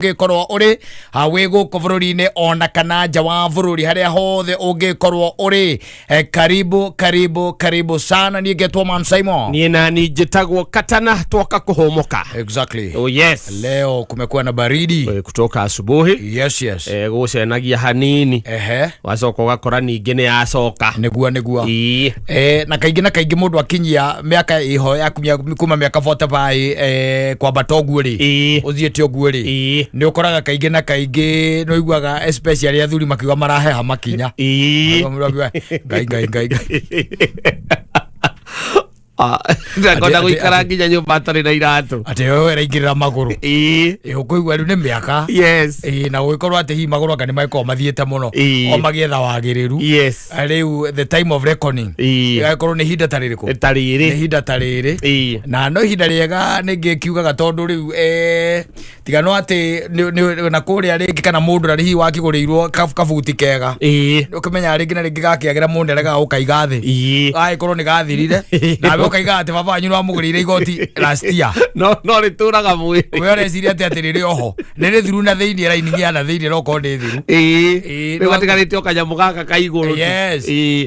Gikorwo uri hawe guku bururi-ini ona kana nja wa bururi haria hothe ungikorwo uri karibu sana. Ni getwo Man Simon, ni nani njitagwo Katana twoka kuhomoka. Exactly. Oh yes. Leo kumekuwa na baridi kutoka asubuhi. Yes. Gucenagia hanini. Wacoka ugakora ningi ni yacoka. Negua. Na kaingi mundu akinyia miaka iho ya kuma miaka 45 kwa batogu ri uthiete oguo ri ni ukoraga kaingi na kaingi no iguaga especially athuri makiuga maraheha makinya ngai ndakona guikara nginya nyumba atari na iratu ati wewe raingirira maguru ukuigua riu ni miaka na guikorwo ati hi maguru anga ni maiko mathiete muno o magietha wagiriru riu the time of reckoning igakorwo ni hinda tariri na no hinda riega ningi kiugaga tondu riu tiga no ati na kuria ringi kana mundu na rihi wakigurirwo kabuti kega ukimenya ringi na ringi gakiagira mundu rega ukaiga thi aikorwo ni gathirire na ukaiga ati baba wanyu no mugurire igoti last year no rituraga mwiri we oreciria ati riri oho niri thiru na thiini raini ya na thiini roko ndi thiru ni gatigarite okanyamu gaka kaiguru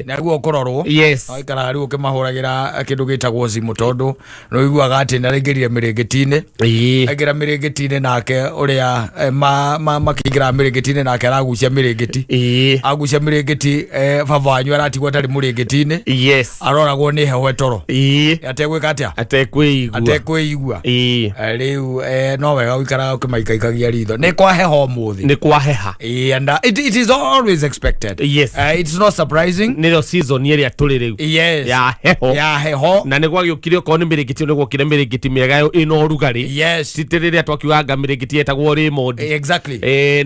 na guo kurorwo aikara riu ukimahuragira kindu gitagwo simu tondu no iguaga ati na ringirire mirigitini aigira mirigitini nake uria makigira mirigitini nake aragucia mirigiti agucia mirigiti baba wanyu aratigwo tari murigitini aroragwo ni heho etoro ategwika atia atekwigua riu no wega uikara ukimaikaikagia ritho ni kwa heho muthi ni kwa heha and it is always expected. It's not surprising. Niro season area tuli riu ya heho na ni gwagiukire ko ni mirigiti ni gwokire mirigiti miega ino rugari titiriria twakiuga mirigiti etagwo Raymond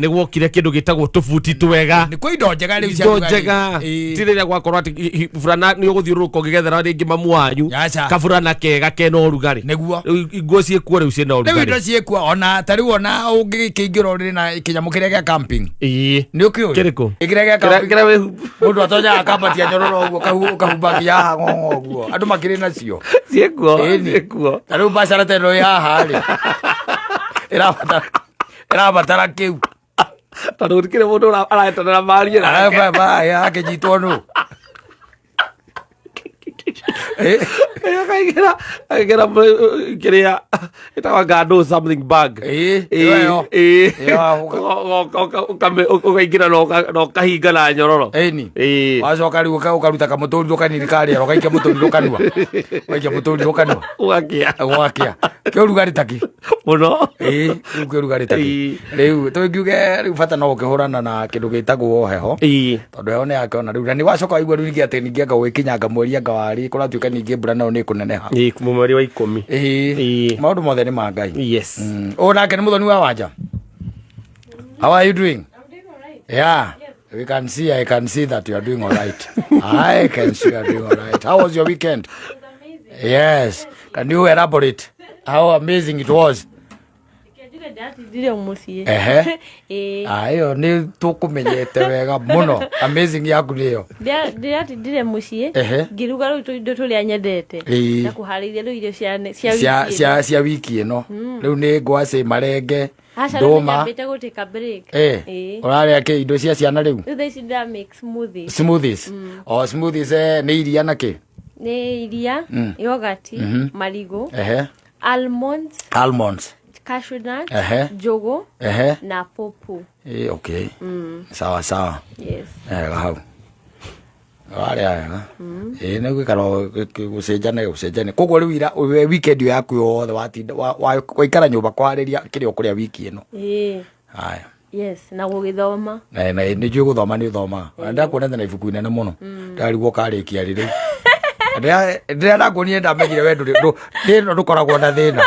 ni gwokire kindu gitagwo tufuti twega ni kwa indo njega riu cia njega titiriria gwakorwo ati furana ni uguthiuruka ugigethera ringi mamu wanyu kafurana kega keno rugari neguo igwo ciekuo riu ciena rugari riu ciekuo ona tari wona ungikingira uri na kinyamu kiria gia camping ni ukio kiriko kiria gia mundu atonya akabatia nyororo uguo kahumbagia haha ngongo uguo andu makiri nacio ciekuo riu basara teno ya hari irabatara kiu tondu ndikire mundu araetanira marie na ya kijitwo nu kaigera kiria itawaga do something bag ukaingira no kahinga na nyororo wacoka riu ukaruta kamuturi kanini karia ukaikia muturi kanua waikia muturi kanua gwakia kiu rugari taki muno kiu rugari taki riu tuingiuge riu bata no ukihurana na kindu gitagwo heho tondu heho ni yakiona riu na ni wacoka waigua riu ningi ati ningi anga gwikinyanga mweri anga wari kuratuika ningi mbura nao ni kuneneha mweri wa 10 maundu mothe ni ma Ngai nake ni muthoni wa wanja. How are you doing? I'm doing all right. I can see that you are doing all right. I can see you are doing all right. How was your weekend? It was amazing. Yes. Can you elaborate how amazing it was? Ayo ni tukumenyete wega muno. Amazing yaku niyo. Ndiratindire mucii ngiruga riu indo turia nyendete na kuhariria riu irio cia wiki ino riu ni ngwaci marenge ndoma mbite gutika break uraria ki indo cia ciana riu ici nda mix smoothies smoothies ni iria na ki ni iria yogurt marigo almonds cashew nut jogo na popo okay sawa hau wega ni gwikara gucenjane koguo riu ira weekend yaku yothe watinda waikara nyumba kwariria kiria ukuria wiki ino haya na gugithoma na ni njui guthoma ni uthoma ndakuonete na ibuku inene muno ndarigwo karikia riri ndakuonie ndamenyire we ndino ndukoragwo na thina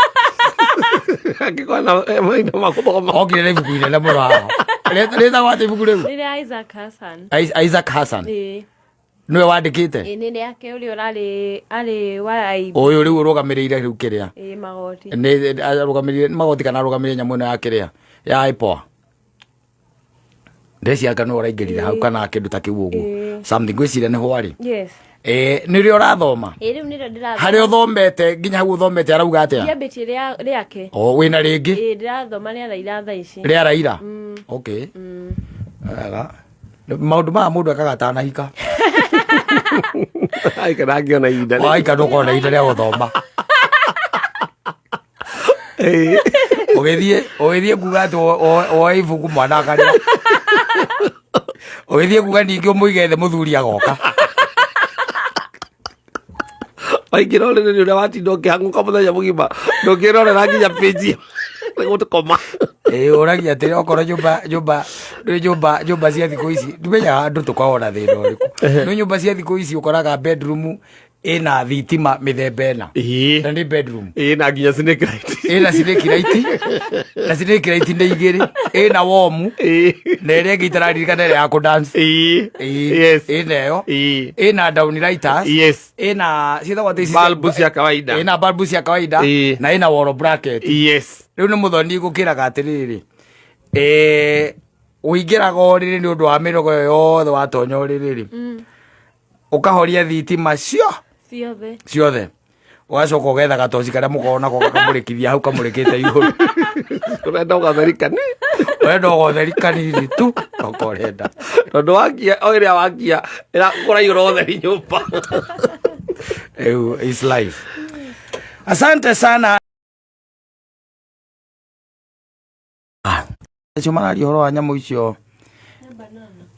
akikona maina makuthoma okire na ibuku inene muno haha rita wate ibuku riu Isaac Hassan niwe wandikite ni yake uri ari wa uyu riu urugamirire riu kiria magoti ni arugamirire magoti kana arugamirire nyamu ino ya kiria ya ipoa ndeci aka no uraingirire hau kana kindu ta kiu uguo something gwiciria ni hwari nä rä o rathoma rä u nä rä o ndä rathoma harä å thomete nginya hau å thomete arauga atä ndiambä tie rä ake wä na rä ngä ndä rathoma rä a raira tha ici rä a raira wega maå ndå maya må ndå ekaga atanahika aikara angĩona ihinda waika ndå korwo na ihinda rä a gå thoma å gä thiä kuga atä woe ibuku mwana akarä å gä thiä kuga ningä å må ige thä må thuri agoka waingä ra å rä rä å rä a watinda å kä hangå ka må thenya må gima ndå kä rorera nginya pĩnji nä gå koma å ragia atä okorwo nyå cia thikå ici ndimenyaga andå tå koragwo na thä na å rä kå no nyå mba cia thikå ici å koraga bedroom ina thitima mithemba ena na ni bedroom na nginya snake light ina snake light na snake light nĩ igĩrĩ ina warm na ĩrĩa ĩngĩ itararirikana ĩrĩa ya kũ dance yes ina ĩyo ina down lighters yes ina ciĩtagwo atĩ bulbs cia kawaida ina bulbs cia kawaida na ina wall bracket yes rĩu nĩ mũthoni gũkĩraga atĩrĩrĩ ũingĩraga ũrĩrĩ nĩ ũndũ wa mĩrogo yothe watonya ũrĩrĩ ũkahoria thitima ciothe ũgacoka ũgetha gatoci karĩa mũkoragwo nako gakamũrĩkithia hau kamũrĩkĩte igũrũ ũrenda ũgatherikane ũrenda ũgotheri kanini tu ũkorenda tondũ wakia o ĩrĩa wakia kũraihũra ũtheri nyũmba is life. Asante sana acio mararia ũhoro wa nyamũ icio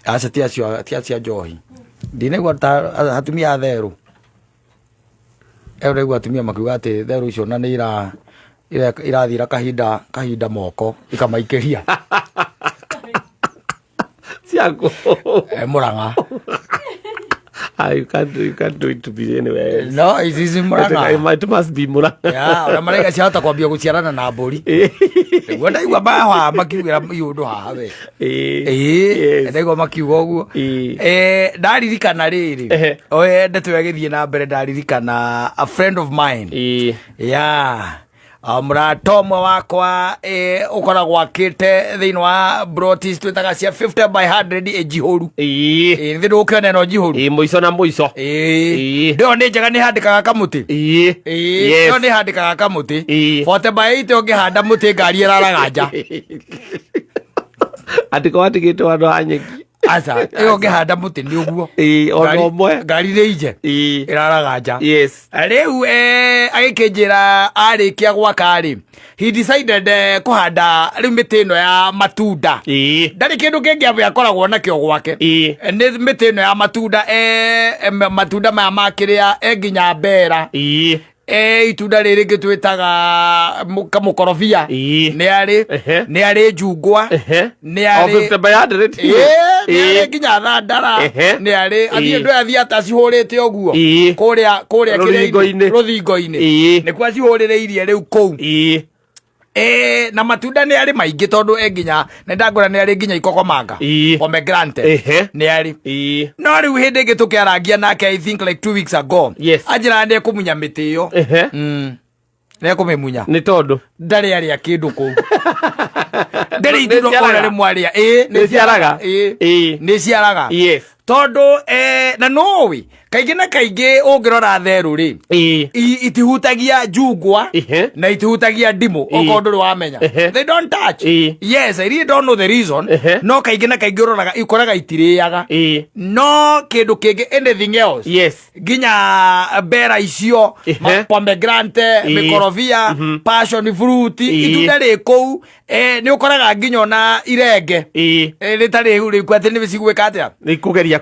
aca ti acia njohi ndinaigua atumia atherũ raigua atumia makiuga atä therũ icio na nä irathira kahinda moko ikamaikĩria ciako må ranga you can't do it to be anywhere. No, it is Murang'a. It must be Murang'a. Yeah, ona maraiga ciahota kwambia guciarana na mburi. Niguo ndaigua baha makiugĩra iũndũ haha we. Ndaigua makiuga ũguo. Ndaririkana rĩrĩ. Ndeto yagĩthiĩ na mbere ndaririkana a friend of mine. Yeah. Mũrata ũmwe wakwa ũkoragwo akĩte thĩinĩ wa brotis twĩtaga cia 50 by 100 ĩnjihũru thĩ ndũkĩona ĩno njihũru mũico na mũico ndĩyo nĩ njega nĩ handĩkaga kamũtĩ ĩyo nĩ handĩkaga kamũtĩ 40 by 8 ũngĩhanda mũtĩ ngari ĩraraga nja andĩko atigĩtwo andũ a nyeki aca ĩyo ũngĩhanda mũtĩ nĩ ũguo ona ũmwe ngari nĩ ije ĩraraga nja rĩu agĩkĩnjĩra arĩkia gwaka rĩ he decided kũhanda rĩu mĩtĩ ĩno ya matunda ndarĩ kĩndũ kĩngĩ akoragwo nakĩo gwake nĩ mĩtĩ ĩno ya matunda matunda maya makĩrĩa nginya mbera itunda rĩrĩ ngĩ twĩtaga mũkorobia nĩ arĩ njungwa nĩ arĩ nginya thandara nĩ arĩ andũ athiĩ atacihũrĩte ũguo kũrĩa rũthingo-inĩ nĩkuo acihũrĩrĩirie rĩu kũu na matunda nĩ arĩ maingĩ tondũ nginya nĩndangora nĩ arĩ nginya ikokomanga pomegranate nĩ arĩ no rĩu hĩndĩ ĩngĩ tũkĩarangia nake I think like 2 weeks ago anjĩra nĩ ekũmunya mĩtĩ ĩyo nĩ ekũmĩmunya nĩ tondũ ndarĩ arĩa kĩndũ kũu ndarĩ itunda ona rĩmwe arĩa nĩ ciaraga tondu na nowe kaingĩ na kaingĩ ũngĩrora therũ rĩ itihutagia njungwa na itihutagia ndimũ okorwo ndũrĩ wamenya they don't touch yes I really don't know the reason no kaingĩ na kaingĩ ũroraga ikoraga itirĩaga no kĩndũ kĩngĩ anything else nginya mbera icio pomegranate mĩkorobia passion fruit itunda rĩ kũu nĩ ũkoraga nginya ona irenge rĩtarĩ rĩku atĩ nĩ cigwĩka atĩa nĩkũgeria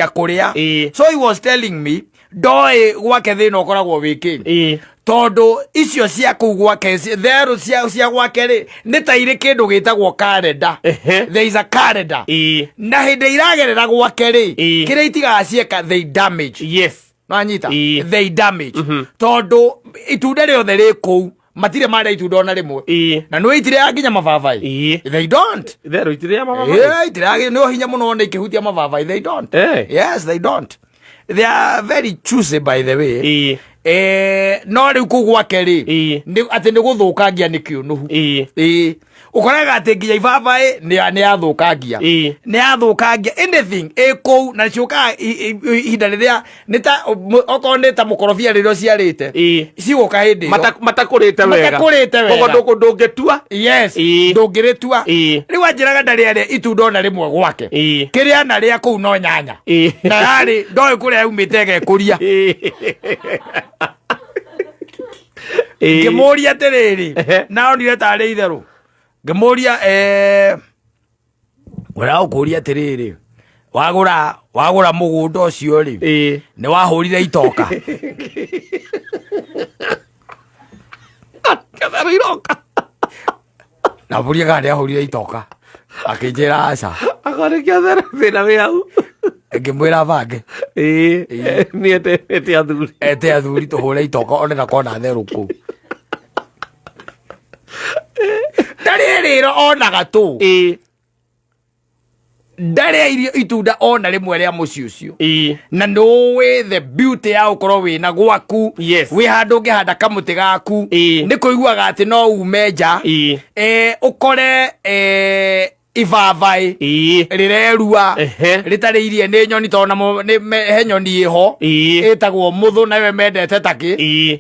kũrĩa so he was telling me ndoĩ gwake thĩna ũkoragwo wĩkĩ tondu icio cia kũu gwake therũ cia gwake rĩ nĩ ta irĩ kĩndũ gĩtagwo calendar there is a calendar na hĩndĩ iragerera gwake rĩ kĩrĩa itigaga cieka they damage nanyita they damage tondu itunda rĩothe rĩ kũu matirĩ marĩa itunda ona rĩmwe na nĩ itire nginya mababai they don't therũ itire mababai itire nĩ hinya mũno ona ikĩhutia mababai they don't yes they don't they are very choosy by the way no rĩu kũu gwake rĩ atĩ nĩ gũthũkangia nĩ kĩũnũhu ukoraga ati nginya ibabai ni athukangia anything eko na ciuka ihinda riria nita oko nita mukorofia ririo ciarite ciguka hindi matakurite wega kogo ndungitua ndungiritua riu anjiraga ndari itunda ona rimwe gwake kiria na ria kuu no nyanya na yari ndoi kuria umite gekuria ngimuria atiriri naonire tari itheru ngimuria wera ukuria atiriri wagura mugunda ucio ri ni wahurire itoka kathara iroka na buria gari ahurire itoka akinjira aca akore kathara thina wi hau ngimwira bange ni ete athuri tuhure itoka onena kona theruku ndari riro onaga tu ndari irio itunda ona rimwe ria muci ucio na nduwi the beauty ya ukorwo wina gwaku wi handu ngihanda kamuti gaku ni kuiguaga ati no ume nja ukore ivaavai rirerua ritariirie ni nyoni tona he nyoni iho itagwo muthu nawe mendete taki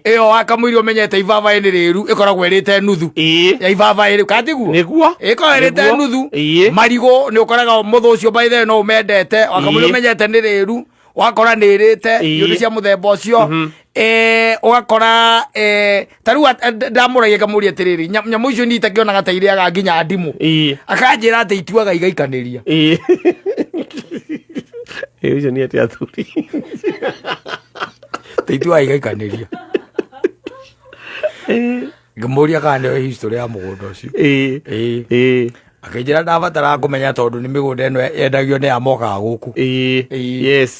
iyo akamuirio menyete ivaavai ni riru ikoragwo irite nuthu ya ivaavai katiguo niguo ikoragwo irite nuthu marigo ni ukoraga muthu ucio by the no mendete akamuirio menyete ni riru wakora ni irite yundu cia muthemba ucio ugakora tariu ndamuragia kamuria atiriri nyamu icio ni itakionaga ta iriaga nginya ndimu akanjira ati ituaga igaikaniria icio ni ati athuri ituaga igaikaniria ngimuria kana ni history ya mugunda ucio akinjira ndabatara kumenya tondu ni migunda eno yendagio ni amokaga guku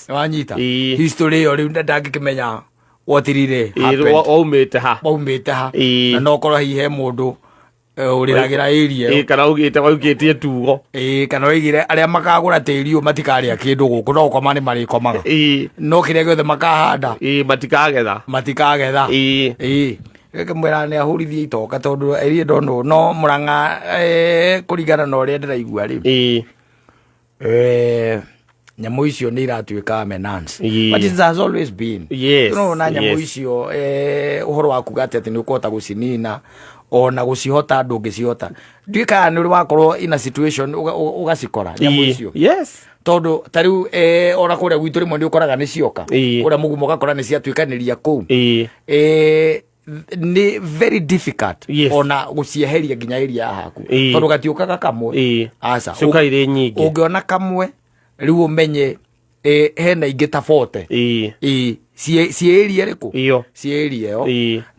wanyita history yo riu ndangikimenya watirire waumite ha na no korwo hihe mundu uriragira area kana ugite waukitie tugo kana wigire aria makagura tiri u matikaria kindu guku no komani marikomaga no kiria giothe makahanda matikagetha mwera ni ahurithie itoka tondu eri ndono no Murang'a kuringana na uria ndiraigua ri nyamu icio ni iratuika menace but it has always been na nyamu icio uhoro waku gati ati ni ukota gucinina ona gucihota ndungicihota ndika ni uri wakorwo in a situation ugacikora nyamu icio tondu tariu ona kuria gwitu rimwe ni ukoraga ni cioka uria mugumo ugakora ni ciatuikaniria kuu ni very difficult ona gucieheria nginya area haku tondu gatiukaga kamwe aca cuka iri nyingi ungiona kamwe riu umenye hena ingi tabote cie area riku cie area yo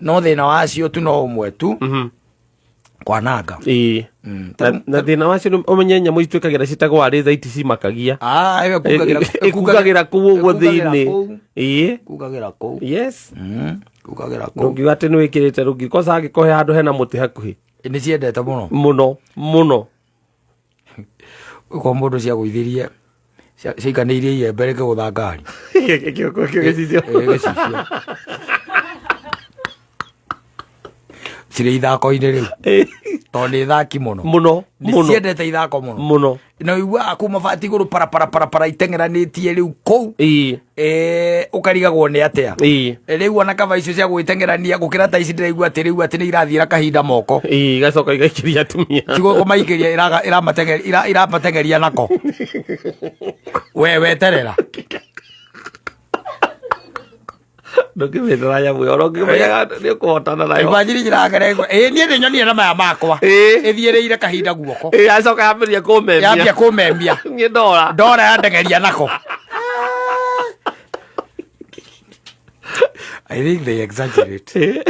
no thina wacio tu no umwe tu kwananga na thina wacio umenye nyamu ituikagira citagwo ari zaiti cimakagia kugagira kuu uguo thiini kugagira kuu kugagira kuu ngiuga ati ni wikirite rungi kosa agikohe handu hena muti hakuhi ni ciendete muno ko mundu cia guithirie ciikanirie iembe reke gutha ngari gicicio cire ithako-ini riu tondu ni thaki muno ciendete ithako muno na igua aku mabati iguru para itengeranitie riu kou ukarigagwo ni atia riu ona kaba icio cia gwitengerania gukira ta ici ndiraigua ati riu ati ni irathira kahinda moko gacoka igaikiria atumia cigo maikiria iramatengeria nako we terera ndukimithira nyamu oro ngimenyaga ni ukuhotana nayo ibanjiri njiragere ni ndi nyoni na maya makwa ithiereire kahinda guoko acoka yambiria kumembia ni ndora yandengeria nako I think they exaggerate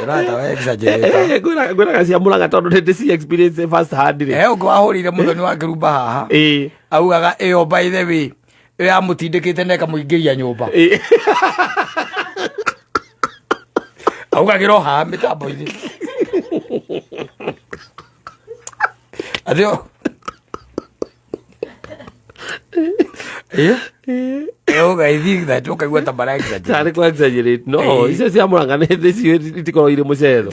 rata we exaggerate gwira cia Murang'a tondu ndi ci experience first hand ri ugo ahurire muthoni wa kirumba haha augaga iyo by the way ya mutindikite neka muingiria nyumba augagira ha mitambo-ini adio Gaithi tukaigua ta bara exaggerate. Tari kwa exaggerate. No, icio cia Murang'a nĩ thĩ itikoragwo irĩ mũcetho.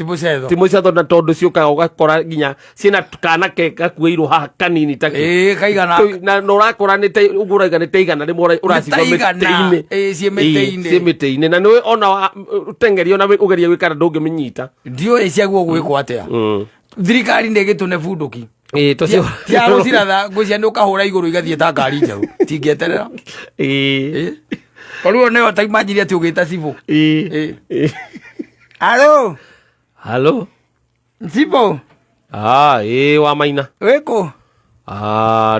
Ti mũcetho na tondũ ciũkaga ũgakora nginya ciĩna kana ke gakuĩirwo haha kanini ta kaigana. Na ũrakora nĩ ũgũraiga nĩ taigana rĩmwe ũracigwo mĩtĩ-inĩ. Ciĩ mĩtĩ-inĩ. Na nĩ ona ũtengerio na ũgeria gwĩkara ndũngĩmĩnyita. Ndiũĩ ciaguo gwĩkwo atĩa. Thirikari nĩ ĩgĩtũne bunduki. Tia gũciratha ngwĩcia nĩ ũkahũra igũrũ igathiĩ ta ngari njaũ. Tingĩeterera. Rĩu nĩyo ta imagine atĩ ũgĩta cibũ. Halo. Cibũ. Wa Maina. Wĩkũ?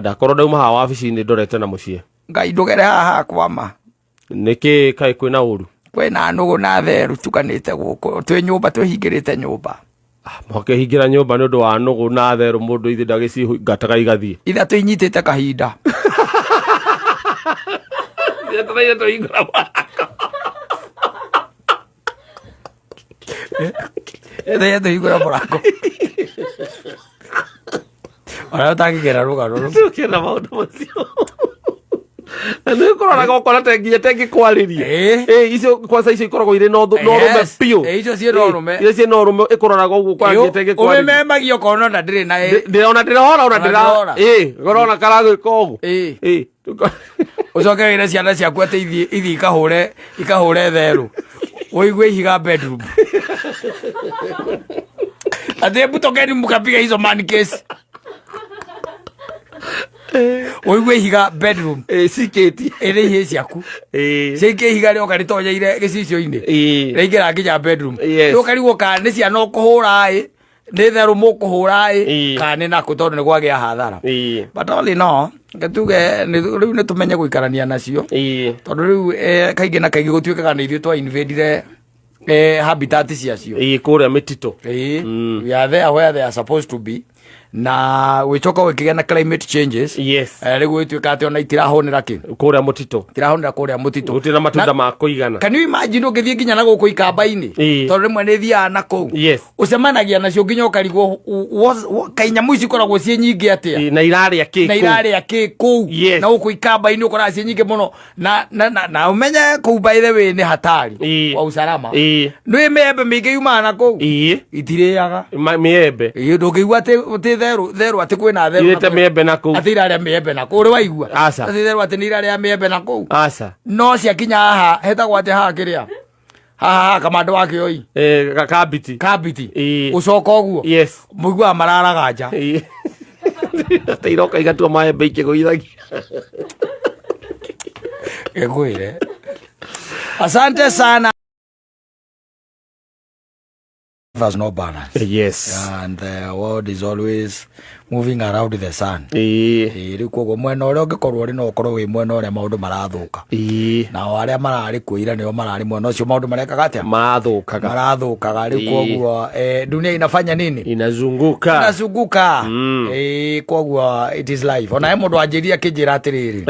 Ndakorwo ndauma haha wabici-inĩ ndorete na mũciĩ. Ngai ndũgere haha kwama. Nĩkĩ kaĩ kwĩna ũru? Kwĩna nũgũ na therũ tukanĩte gũkũ. Twĩ nyũmba twĩhingĩrĩte nyũmba. Mwakĩhingĩra nyũmba nĩ ũndũ wa nũgũ na therũ mũndũ ithe ndagĩcingataga igathiĩ. Ithatũ inyitĩte kahinda. Tũhingũra mũrango. Ona ũtangĩgera rũgarũ. Tũkĩenda maũndũ macio. Nĩ ũkoraga ũkora tengĩ kwarĩria. Icio kwanza icio ikoragwo irĩ no rũme biũ. Icio ciĩ no rũme. Icio ciĩ no rũme ĩkoraga ũguo kwanjĩte tengĩ kwarĩria. Ũmemagio ũkona ona ndĩrĩ na ndĩrona ngorona karagwĩka ũguo. Ũcoke wĩre ciana ciaku atĩ ithiĩ ikahũre therũ. Ũigue ihiga bedroom. Atĩ hebu tokeni mkapiga hizo man case. Ũigue ihiga bedroom. Cikĩti. Ĩrĩ ihĩ ciaku. Ciĩke ihiga rĩoka rĩtonyeire gĩcicio-inĩ. Rĩingĩra nginya bedroom. Rĩu ũkarigwo kana nĩ ciana ũkũhũra nĩ therũ mũkũhũra kana nĩ nakũ tondũ nĩ gwagĩa hathara. But all in all, tuge rĩu nĩ tũmenye gũikarania nacio. Tondũ rĩu kaingĩ na kaingĩ gũtuĩkaga nĩ ithuĩ twa invade habitat ciacio. Kũrĩa mĩtitũ. We are there where they are supposed to be. Na wicoka wikigĩa na climate changes. Rĩu gwĩtuĩka atĩ ona itirahonera kĩ kũrĩa mũtitũ. Itirahonera kũrĩa mũtitũ. Gũtirĩ na matunda ma kũigana. Can you imagine ũgĩthiĩ nginya na gũkũ ikamba-inĩ? Tondũ rĩmwe nĩ thiaga na kũu. Ũcemanagia nacio nginya ũkarigwo kainyamũ ici ikoragwo ciĩ nyingĩ atĩa. Na irarĩa kĩ kũu. Na gũkũ ikamba-inĩ ũkoraga ciĩ nyingĩ mũno. Na ũmenye kũu by the way nĩ hatari wa usalama. Nĩ mĩembe mĩingĩ yumaga na kũu. Itirĩaga mĩembe. Ndũngĩigua atĩ therũ atĩ kwĩna therũ irĩte mĩembe na kũu. Atĩ irarĩa mĩembe na kũu. Ũrĩ waigua? Atĩ therũ atĩ nĩ irarĩa mĩembe na kũu. No ciakinya haha hetagwo atĩ haha kĩrĩa haha kamando wa kĩoi. Kabiti. Ũcoka ũguo. Mũiguaga mararaga nja. Atĩ iroka igatua maembe ikĩgũithagia. Gĩkwĩre. Asante sana. There's no balance. And the world is always moving around the sun. Rĩu koguo mwena ũrĩa ũngĩkorwo ũrĩ no ũkorwo wĩ mwena ũrĩa maũndũ marathũka. Nao arĩa mararĩ kwĩira nĩo mararĩ mwena ũcio maũndũ marekaga atĩa? Marathũkaga. Rĩu koguo dunia inafanya nini? Inazunguka. Koguo it is life. Ona mũndũ anjĩria akĩnjĩra atĩrĩrĩ.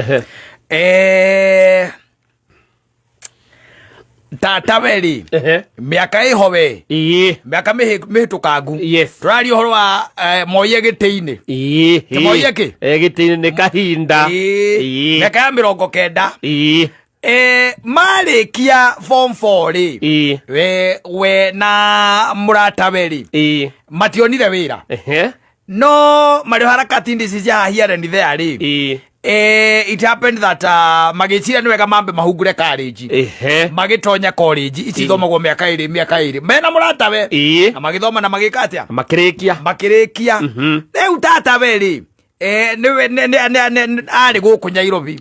Tata weri miaka ihowe miaka mihitukangu tũraria ũhoro wa Moi gĩtĩ-inĩ Moi gĩtĩ-inĩ nĩ kahinda miaka ya 90 marĩkia form 4 we na mũrata weri mationire wĩra no marĩ harakati ndici cia here and there it happened that magĩcira nĩ wega mambe mahungure college magĩtonya college ici thomagwo mĩaka ĩrĩ mena mũratawe na magĩthoma na magĩka atĩa makĩrĩkia rĩu tatawe rĩ arĩ gũkũ Nairobi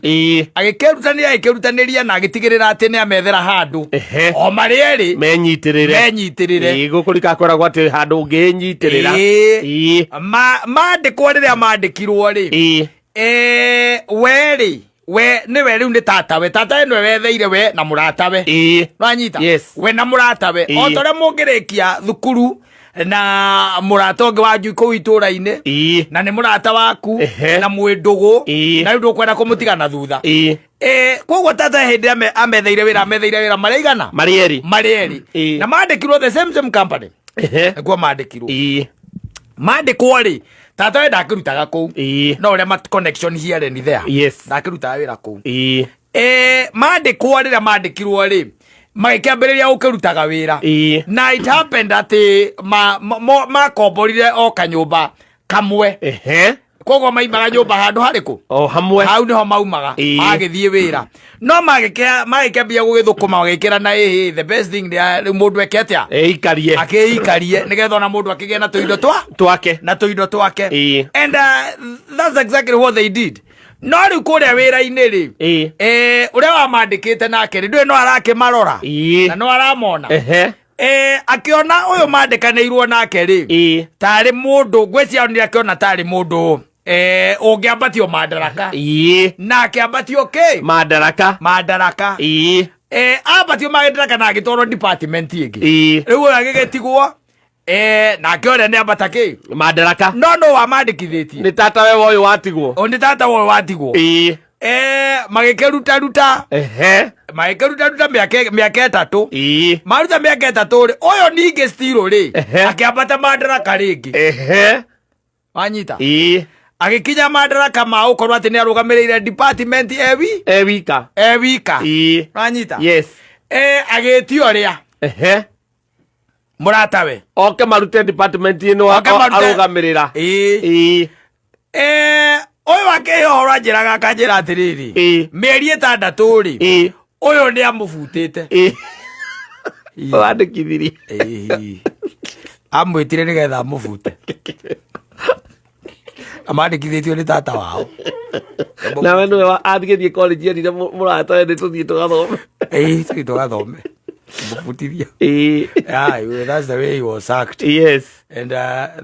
agĩkĩrutanĩria na agĩtigĩrĩra atĩ nĩ amethera handũ o marĩ erĩ menyitĩrĩre gũkũ rikakoragwo atĩ handũ ũngĩnyitĩrĩra mandĩkwo rĩrĩa mandĩkirwo rĩ we nĩwe rĩu nĩ tatawe nĩwe wetheire we na mũratawe nanyita we na mũratawe o torĩa mũngĩrĩkia thukuru na mũrata ũngĩ wanyu kũu itũũra-inĩ na nĩ mũrata waku na mwĩndũgũ na rĩu ndũkwenda kũmũtiga na thutha koguo tata hĩndĩ ĩrĩa ametheire wĩra marĩ igana marĩ erĩ na mandĩkirwo the same company nĩguo mandĩkwo rĩ tata we ndakĩrutaga kũu no ũrĩa connection here and there ndakĩrutaga wĩra kũu mandikwo rĩrĩa mandĩkirwo rĩ magĩkĩambĩrĩria gũkĩrutaga wĩra na it happened atĩ makomborire o kanyũmba kamwe koguo maimaga nyũmba handũ harĩkũ o hamwe hau nĩho maumaga magĩthiĩ wĩra no magĩkĩambia gũgĩthũkũma magĩkĩra na the best thing rĩu mũndũ eke atĩa akĩikarie nĩgetha ona mũndũ akĩgĩa na tũindo twake and that's exactly what they did no rĩu kũrĩa wĩra-inĩ rĩ ũrĩa wamandĩkĩte nake rĩ ndũĩ no arakĩmarora na no aramona akĩona ũyũ mandĩkanĩirwo nake rĩ tarĩ mũndũ ngwĩciria nĩ akĩona tarĩ mũndũ ũngĩambatio madaraka na akĩambatio madaraka ambatio madaraka na agĩtwarwo department ĩngĩ rĩu ũyũ agĩgĩtigwo na akĩona nĩ ambata madaraka no wamandĩkithĩtie nĩ tata we ũyũ watigwo magĩkĩruta mĩaka ĩtatũ maruta mĩaka ĩtatũ rĩ ũyũ ningĩ stilo rĩ akĩambata madaraka rĩngĩ wanyita agĩkinya madaraka ma gũkorwo atĩ nĩ arũgamĩrĩire department ewika wanyita agĩtio rĩa mũratawe oke marute department ĩno arũgamĩrĩra ũyũ akĩhora njĩraga akanjĩra atĩrĩrĩ mĩeri ĩtandatũ rĩ ũyũ nĩ amũbutĩte wandĩkithirie amwĩtire nĩgetha amũbute amandĩkithĩtio nĩ tata wao nawe nĩwe athigĩthiĩ college erire mũrata we nĩtũthiĩ tũgathome mũbutithia that's the way he was sacked and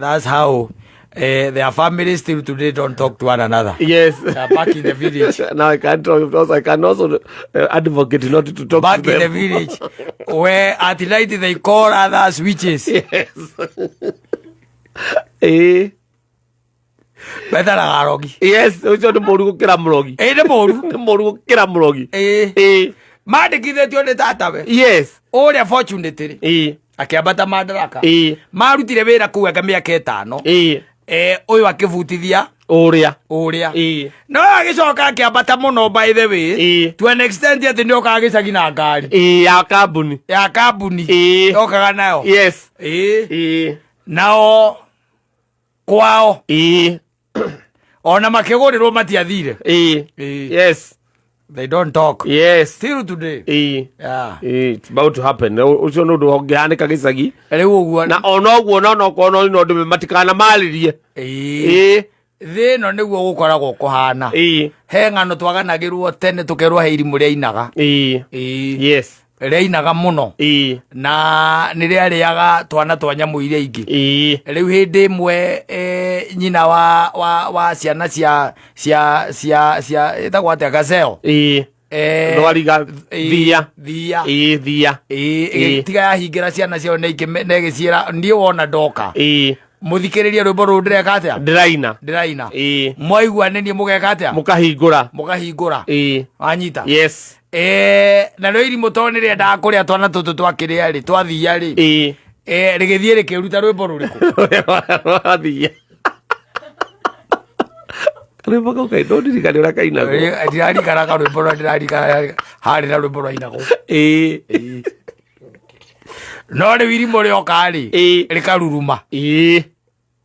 that's how their families still today don't talk to one another. Back in the village. Now I can't talk because I can also advocate not to talk back to them. In the village where at night they call others witches. Better than Arogi. Ucio nĩ mũru gũkĩra mũrogi. Nĩ mũru gũkĩra mũrogi. Mandĩkithĩtio nĩ tata we. Ũrĩa fortunate akĩambata madaraka. Marutire wĩra kũu anga mĩaka ĩtano. Ũyũ akĩbutithia ũrĩa no agĩcoka akĩambata mũno by the way to an extent atĩ nĩ okaga gĩcagi na ngari ya kambuni okaga nayo nao kwao ona makĩgũrĩrwo matiathire they don't talk still today it's about to happen ucio nĩ ũndũ ũngĩhanĩka gĩcagi rĩu ũguo na ona ũguo no ũkorwo no ndũme matikana marĩrie thĩ ĩno nĩguo gũkoragwo kũhana he ng'ano twaganagĩrwo tene tũkerwo he irimũ rĩainaga rĩainaga mũno na nĩ rĩarĩaga twana twa nyamũ iria ingĩ rĩu hĩndĩ ĩmwe nyina wa ciana cia ĩtagwo atĩa gaceo ndwariga thia tiga yahingĩra ciana ciao na ĩgĩciĩra ndiĩ wona ndoka mũthikĩrĩrie rwĩmbo rũrũ ndĩreka atĩa ndĩraina mwaigua nĩ niĩ mũgeka atĩa mũkahingũra wanyita na rĩo irimũ to nĩ rĩendaga kũrĩa twana tũtũ twakĩrĩa rĩ twathia rĩ rĩgĩthiĩ rĩkĩruta rwĩmbo rũrĩkũ rwĩmbo kau kaĩ ndondirikana ũrĩa kainagwo ndirarikanaga rwĩmbo rũrĩa ndirarikana harĩ na rwĩmbo rwainagwo no rĩu irimũ rĩoka rĩ rĩkaruruma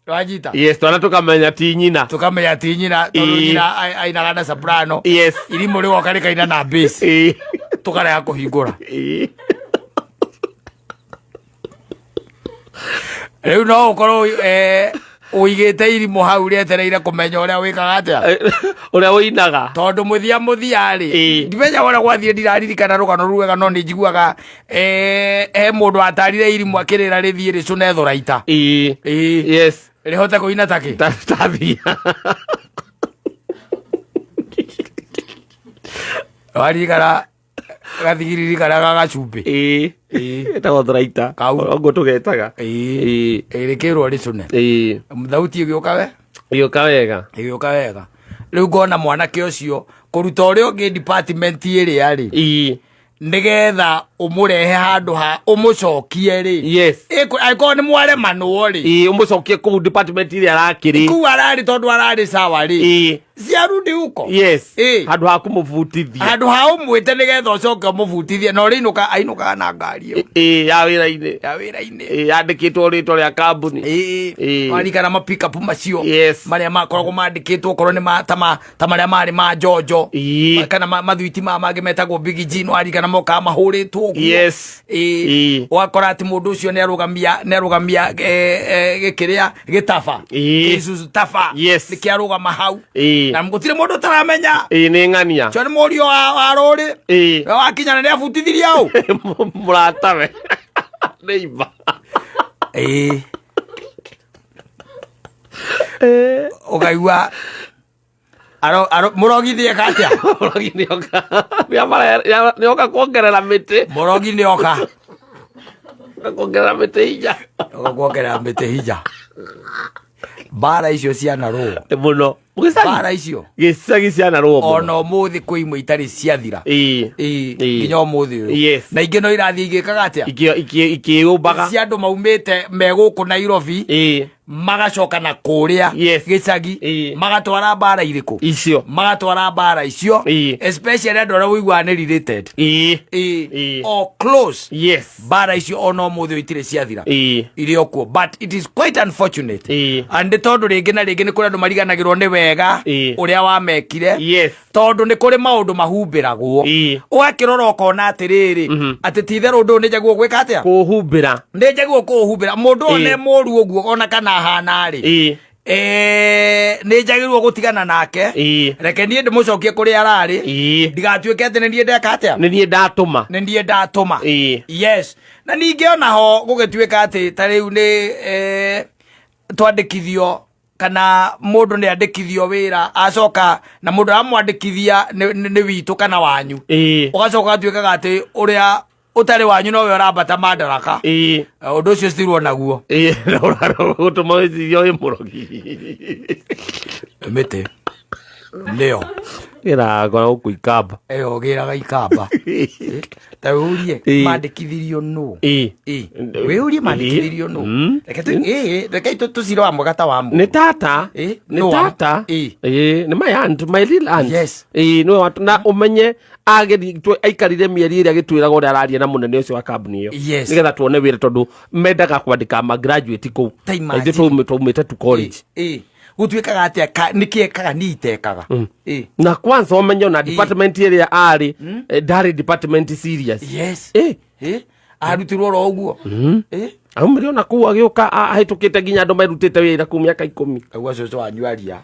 wanyita twana tũkamenya ti nyina tondũ nyina ainaga na soprano irimũ rĩgoka rĩkaina na bass tũkarega kũhingũra rĩu no ũkorwo ũigĩte irimũ hau rĩetereire kũmenya ũrĩa wĩkaga atĩa ũrĩa wĩinaga tondũ mũthia rĩ ndimenya ũrĩa gwathire ndiraririkana rũgano rwega no nĩ njiguaga he mũndũ atarire irimũ akĩrĩra rĩthiĩ rĩcũne thũraita rĩhote kũina takĩ tathia waririkana gathigiriri karĩa gagacumbĩ ĩtagwo thũraita ũguo tũgetaga rĩkĩrwo rĩcũne thauti ĩgĩũka wega rĩu ngona mwanake ũcio kũruta ũrĩa ũngĩ department ĩrĩa rĩ nĩgetha umurehe handu ha umucokie ri yes aiko ni mware manwo ri umucokie ku department ile arakiri ku arari tondu arari sawa ri ciarudi uko yes handu ha kumuvutithia handu ha umwite nigetha ucoke muvutithie no ri ainuka na ngari ya wira-ini yandikitwo ritwa ria kambuni warikana ma pick up macio yes maria makoragwo mandikitwo korwo ni ta maria mari ma njonjo kana mathwiti mangi metagwo Big G no warikana moka mahuritwo yes wakora ati mundu ucio ni arugamia gikiria gitaba Isuzu tafa yes nikiarugama hau na mgutire mundu taramenya ni ng'ania cio ni murio wa ruri wakinyana ni abutithirie au muratawe neiba ukaigua murogithie katia murogi nioka kuongerera miti murogi nioka kuongerera miti hinya kuongerera miti hinya bara icio ciana ro muno bara icio gicagi ciana ro ona muthi kwi imwe itari ciathira nginya muthi na ingi no irathi igikaga atia ikiumbaga cia andu maumite meguku Nairobi magacoka na kuria gicagi magatwara bara iriku icio magatwara bara icio especially andu aria wiguaga ni related or close bara icio ona muthi itire ciathira iri okuo but it is quite unfortunate and tondu ringi na ringi ni kuri andu mariganagirwo ni wega uria wamekire tondu ni kuri maundu mahumbiragwo ugakirora ukona atiriri ati titherũ ndu ni njaguo gwika atia kuhumbira ni njaguo kuhumbira mundu one moru uguo ona kana hana ri ni njagirwo gutigana nake reke nie ndimucokie kuri arari ndigatuike ati ni nie ndeka atia ni nie ndatuma yes na ninge ona ho gugituika ati tariu ni twandikithio kana mundu ni andikithio wira acoka na mundu amwandikithia ni witu kana wanyu ugacoka atuikaga ati uria utari wanyu no we urambata madaraka undu ucio stirwo naguo gutuma wicirio murogi mite leo iragora ukuikamba ugiraga ikamba ta urie mandikithirio no we urie mandikithirio no reke tuciro wa mugata wa mu ni tata ni my aunt my little aunt no na umenye ageri aikarire mieri iria gitwiraga uria araria na munene ucio wa kambuni iyo nigetha tuone wira tondu mendaga kwandika ma graduate ku ithu tumite tu college gutuikaga atia nikiekaga ni itekaga na kwanza umenye na department iria ari ndari department serious arutirwo ro uguo aumire ona ku agioka ahitukite ginya andu merutite wira ku miaka 10 agua coco wanyuaria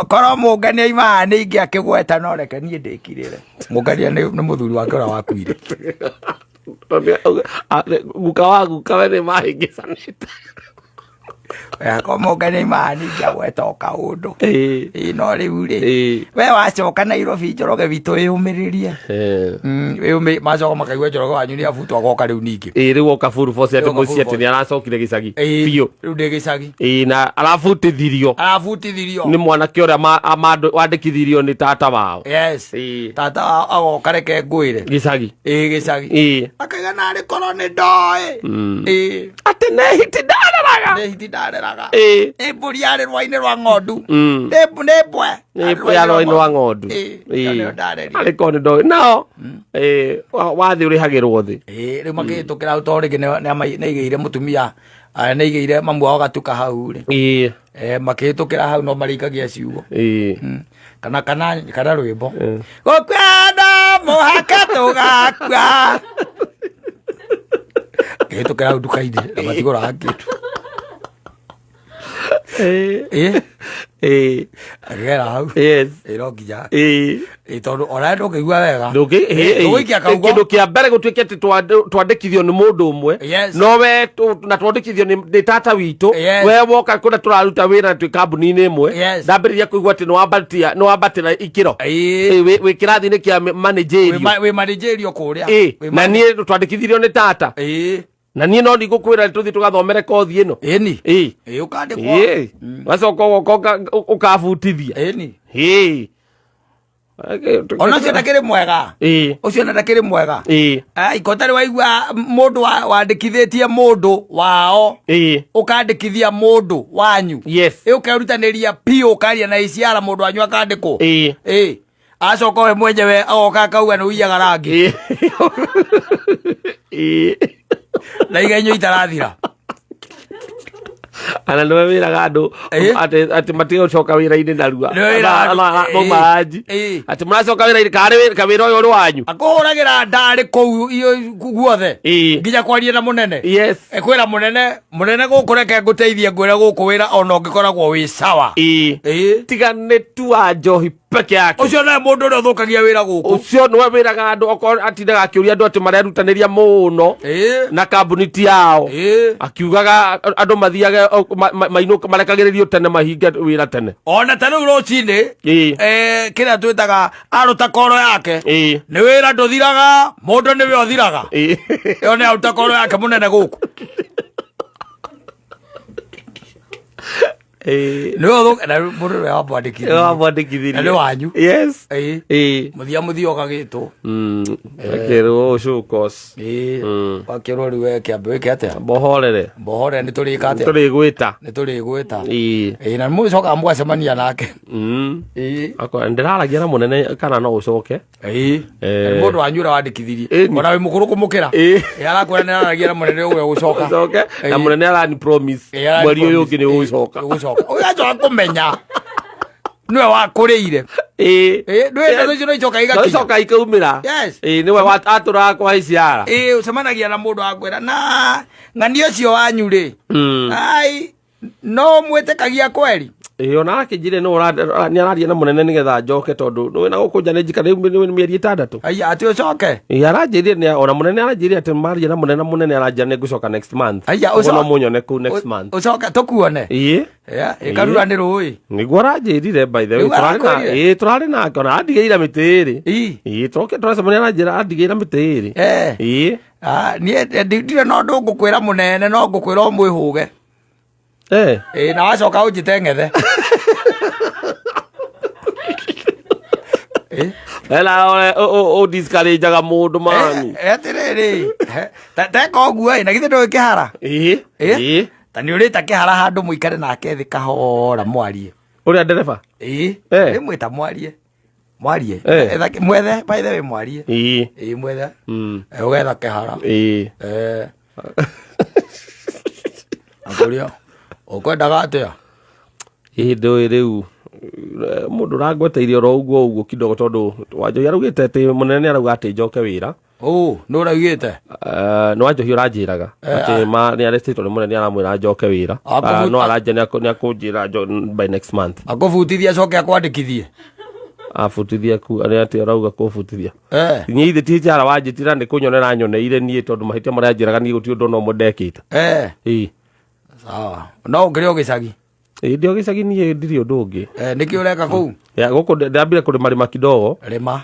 koro mungania imaa ni ingi akigweta no reke nie ndikirire mungania ni muthuri wake ura wakuire guka we ni mahingicanite mungania imaa ni ingi agweta o kaundu no riu ri we wacoka Nairobi Njoroge witu wiyumiririe macoka makaigua Njoroge wanyu ni abutu agoka riu ningi riu oka furu force ati muci ati ni aracokire gicagi biu riu ndi gicagi na arabutithirio ni mwanake uria wandikithirio ni tata wao tata agoka reke ngwire gicagi gicagi akaiga nari korwo ni ndoi ati nehiti ndareraga mburi yari rwa-ini rwa ng'ondu ni mbwe ya rwa-ini rwa ng'ondu ariko ni ndoi nao wathi urihagirwo thi riu makihitukira hau to ringi naigeire mutumia naigeire mamu wao gatuka hau ri makihitukira hau no marikagia ciugo kana rwimbo gukwenda muhaka tugakua kihitukira hau nduka-ini na matiguraga kindu agera hau iro nginya tondu ona ndungigua wega ndugikia kindu kia mbere gutuike ati twandikithio ni mundu umwe no we na twandikithio ni tata witu we woka kuna turaruta wira twi kambuni-ini imwe ndambiriria kuigua ati no wambatira ikiro wi kirathi-ini kia managerial kuria na nie twandikithirio ni tata na nie no ndigukwira tuthi tugathomere kothi ino ukandikwo wacoka ukabutithia ona cio ndakiri mwega ucio ndakiri mwega ikotari waigua mundu wandikithitie mundu wao ukandikithia mundu wanyu ukirutaniria pio ukaria na iciara mundu wanyu akandikwo acoka we mwenyewe agoka akauga nĩ ũiyaga rangi na igenyo itarathira ana nĩwe wĩraga andũ atĩ matige gũcoka wĩra-inĩ narua mauma anji atĩ mũracoka wĩra-inĩ ka wĩra ũyũ ũrĩ wanyu akũhũragĩra ndarĩ kũu guothe nginya kwaria na mũnene kwĩra mũnene gũkũ reke ngũteithie ngwĩre gũkũ wĩra ona ũngĩkoragwo wĩ sawa tiga nĩ tua njohi peke yake ucio nae mundu uria thukagia wira guku ucio niwe wiraga andu okorwo atindaga akiuria andu ati marerutanĩria muno na kambuni ti yao akiugaga andu mathiage mainuka marekagĩrĩrio tene mahinga wira tene ona tene rũcinĩ kĩrĩa twĩtaga aruta koro yake nĩ wĩra ndũthiraga mũndũ nĩwe ũthiraga ĩyo nĩ aruta koro yake mũnene gũkũ mũndũ ũrĩa wamwandĩkithirie nĩ wanyu mũthia ũkagĩtwo akĩrwo ũcũkos wakĩrwo rĩu we kĩambe wĩke atĩa mbohorere nĩ tũrĩka atĩa nĩ tũrĩgwĩta na mũcokaga mũgacemania nake ndĩraragia na mũnene kana no ũcoke mũndũ wanyu ũrĩa wandĩkithirie ona wĩ mũkũrũ kũmũkĩra arakwĩra nĩ araragia na mũnene ũguo gũcoka na mũnene arani promise mweri ũyũ ũngĩ nĩ ũgũcoka ugacoka kumenya niwe wakũrĩire noicoka ikaumĩra niwe atũraga kwa iciara ũcemanagia na mũndũ wakwĩra na ng'ani ũcio wanyu rĩ ai no mwĩtĩkagia kweri ona akĩnjire nĩ araria na mũnene nĩgetha njoke tondũ wĩna gũkũ nja nĩ njika nĩ mĩeri 6 aya atĩ ũcoke aranjĩrire ona mũnene aranjĩrire atĩ maria na mũnene aranjĩra nĩ ngũcoka next month no mũnyone kũu next month ũcoka tũkuone ĩkarura nĩ rũĩ nĩguo aranjĩrire by the way tũrarĩ nake ona andigĩire mĩtĩ ĩrĩ tũracemania aranjĩra andigĩire mĩtĩ ĩrĩ niĩ ndirĩ na ũndũ ngũkwĩra mũnene no ngũkwĩra ũmwĩhũge na wacoka ũnjĩte ng'ethe discourageaga mũndũ mani atĩrĩrĩ teka ũguo na githĩ ndũĩ kĩhara ta nĩ ũrĩta kĩhara handũ mũikare nake thĩ kahora mwarie ũrĩa ndereba rĩmwĩta mwarie mwethe by the way mwarie mwethe ũgetha kĩhara akũria ukwendaga atia ndũĩ rĩu mũndũ ũrangweteirie oro ũguo kidogo tondũ Wanjohi araugĩte atĩ mũnene nĩ arauga atĩ njoke wĩra nĩ ũraugĩte nĩ Wanjohi ũranjĩraga atĩ nĩ arestĩtwo nĩ mũnene aramwĩra njoke wĩra no aranja nĩ akũnjĩra by next month akũbutithia acoke akwandĩkithie abutithia nĩ atĩ arauga kũbutithia niĩ ithe ti njara wanjĩtira nĩ kũnyonera nyoneire niĩ tondũ mahĩtia marĩa anjĩraga niĩ gũtirĩ ũndũ ona ũmwe ndekĩte sawa no ũngĩrĩ o gĩcagi ndĩ o gĩcagi niĩ ndirĩ ũndũ ũngĩ nĩkĩ ũreka kũu gũkũ ndambire kũrĩma kidogo rĩma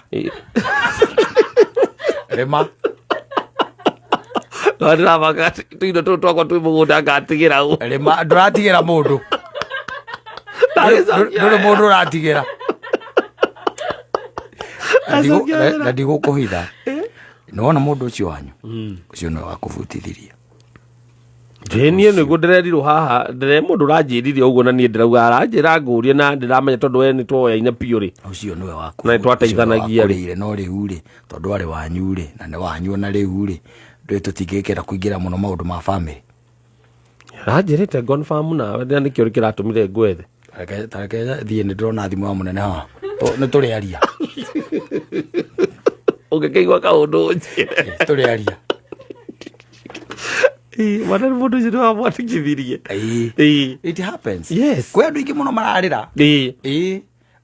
ndĩramaka tũindo tũu twakwa twĩ mũgũnda ngatigĩra ũ rĩma ndũratigĩra mũndũ ndũrĩ mũndũ ũratigĩra na ndigũkũhitha nĩwona mũndũ ũcio wanyu ũcio nĩwe wakũbutithirie niĩ nĩguo ndĩrerirwo haha mũndũ ũranjĩrire ũguo na niĩ ndĩrauga aranjĩra ngũrie na ndĩramenya tondũ we nĩ twoyaine biũ rĩ ũcio nĩwe waku na nĩtwateithanagia rĩ no rĩu rĩ tondũ arĩ wanyu rĩ na nĩ wanyu ona rĩu rĩ ndũĩ tũtingĩkĩra kũingĩra mũno maũndũ ma bamĩrĩ aranjĩrĩte confirm na nĩkĩo kĩratũmire ngwethe tareke thiĩ nĩ ndĩrona thimũ ya mũnene haha nĩ tũrĩaria ũngĩkĩigua kaũndũ njĩre tũrĩaria Mana mũndũ ũcio nĩwamwandĩkithirie it happens yes kwĩ andũ aingĩ mũno mararĩra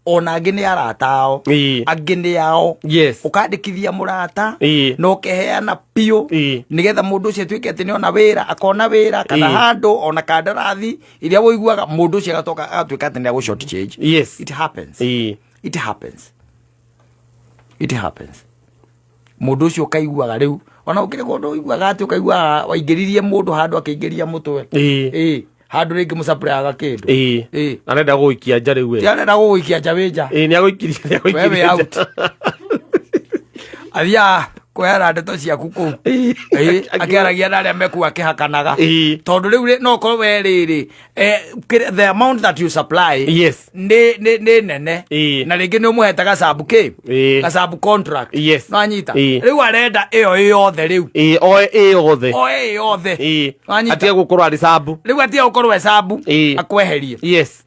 ona angĩ nĩ arata ao angĩ nĩ ao ũkandĩkithia mũrata na ũkeheana biũ nĩgetha mũndũ ũcio atuĩke atĩ nĩ ona wĩra akona wĩra kana handũ ona kandarathi iria wũiguaga mũndũ ũcio agatoka agatuĩka atĩ nĩ agũ short change it happens mũndũ ũcio ũkaiguaga rĩu ona ũkĩrĩ kũndũ ũiguaga atĩ ũkaiguaga waingĩririe mũndũ handũ akĩingĩria mũtwe handu ringi mu supply aga kindu anenda guikia nja riu we anenda guikia nja winja ni aguikiria wewe out athia kwera ndeto ciaku kuu akiaragia na aria meku akihakanaga tondu riu no korwo we riri the amount that you supply ni nene na ringi ni umuheta gacabu gacabu contract no anyita riu arenda iyo yothe riu oe yothe atia gukorwo ari sabu riu atia gukorwo sabu akweherie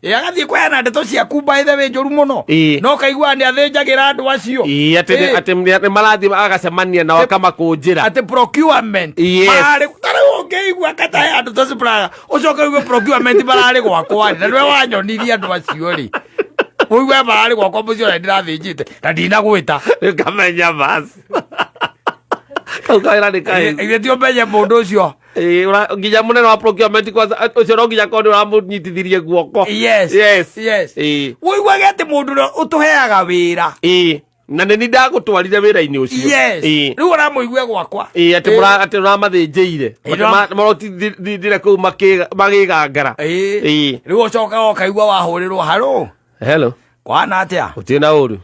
agathie kweheana ndeto ciaku by the way njuru muno no kaigua ni athinjagira andu acio ati marathi agacemania nao kama kunjira ati procurement marari tare ungeigua kata andu tosi praga ucoka igua procurement marari gwakwa na niwe wanyonirie andu acio ri uigua marari gwakwa mucio na ndirathinjite na ndinagwita kamenya basi kaukaira ni kai igitio menye mundu ucio nginya munene wa procurement kwanza ucio no nginya kondi uramunyitithirie guoko uigua gete mundu utuheaga wira na nĩ ndagũtwarire wĩra-inĩ ũcio rĩu ũramũigue gwakwa atĩ ũramathĩnjĩire marotindire kũu magĩgangara rĩu ũcokaga ũkaigua wahũrĩrwo harũ hello kwana atĩa ũtirĩ na ũru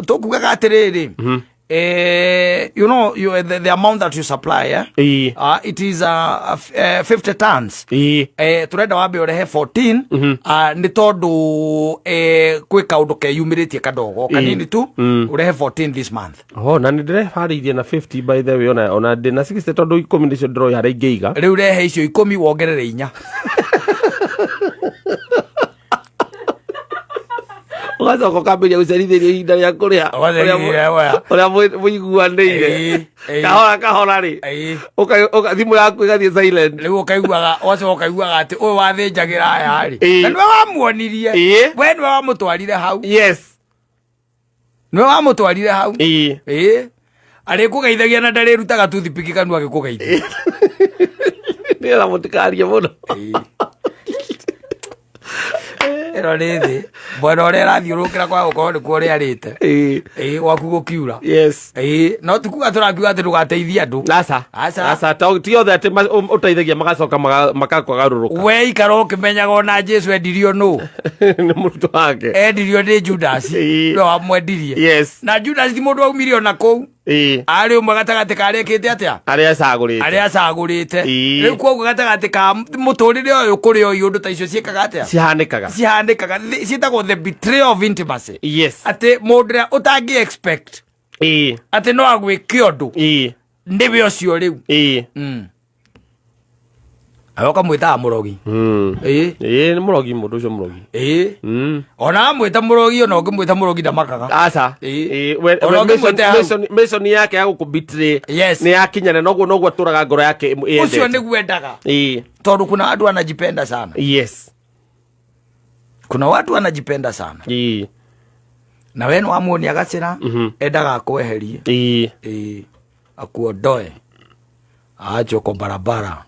tũkugaga atĩrĩrĩ you know the amount that you supply it is 50 tons turenda wambe urehe 14 ni tondu kwi kaundu keyumiritie kadogo kanini tu urehe 14 this month na ni ndirehariirie na 50 by the way ona ndina 60 tondu 10 ndicio ndĩroĩ harĩa ingĩiga riu rehe icio 10 wongerere 4 ugacoka ũkambĩria gũcerithirio ihinda rĩa kũrĩa ũrĩa mũiguanĩire kahora rĩ thimũ yaku ĩgathiĩ silent rĩu ũkaiguaga ũkaiguaga atĩ ũyũ wathĩnjagĩra aya rĩ na nĩwe wamuonirie we nĩwe wamũtwarire hau nĩwe wamũtwarire hau arĩkũgeithagia na ndarĩrutaga toothpick kanua agĩkũgeithia nĩgetha mũtikarie mũno ero nĩ thĩ mwena ũrĩa ĩrathiũrũkĩra kwa gũkorwo nĩkuo rĩarĩte gwaku gũkiura no tikuga tũrakiuga atĩ ndũgateithia andũ aca ti othe atĩ ũteithagia magacoka makakwagarũrũka we ikara ũkĩmenyaga ona Jesu endirio nũ nĩ mũrutwo wake endirio nĩ Judasi nĩwe wamwendirie na Judasi ti mũndũ waumirie ona kũu arĩ ũmwe gatagatĩ ka arĩkĩte atĩa arĩa acagũrĩte rĩu koguo gatagatĩ ka mũtũrĩre ũyũ kũrĩ ũyũ ũndũ ta icio ciĩkaga atĩa cihanĩkaga ciĩtagwo the betrayal of intimacy atĩ mũndũ ũrĩa ũtangĩ expect atĩ no agwĩke ũndũ nĩwe ũcio rĩu ayoka mwĩtaga mũrogi nĩ mũrogi mũndũ ũcio mũrogi ona amwĩta mũrogi ona ũngĩmwĩta mũrogi ndamakaga aca mission yake ya gũkũbitray nĩ yakinyana noguo atũraga ngoro yake ũcio nĩguo endaga tondũ kuna watu wanajipenda sana kuna watu wanajipenda sana na we nĩwamuonia gacĩra endaga akweherie akuondoe aache uko barabara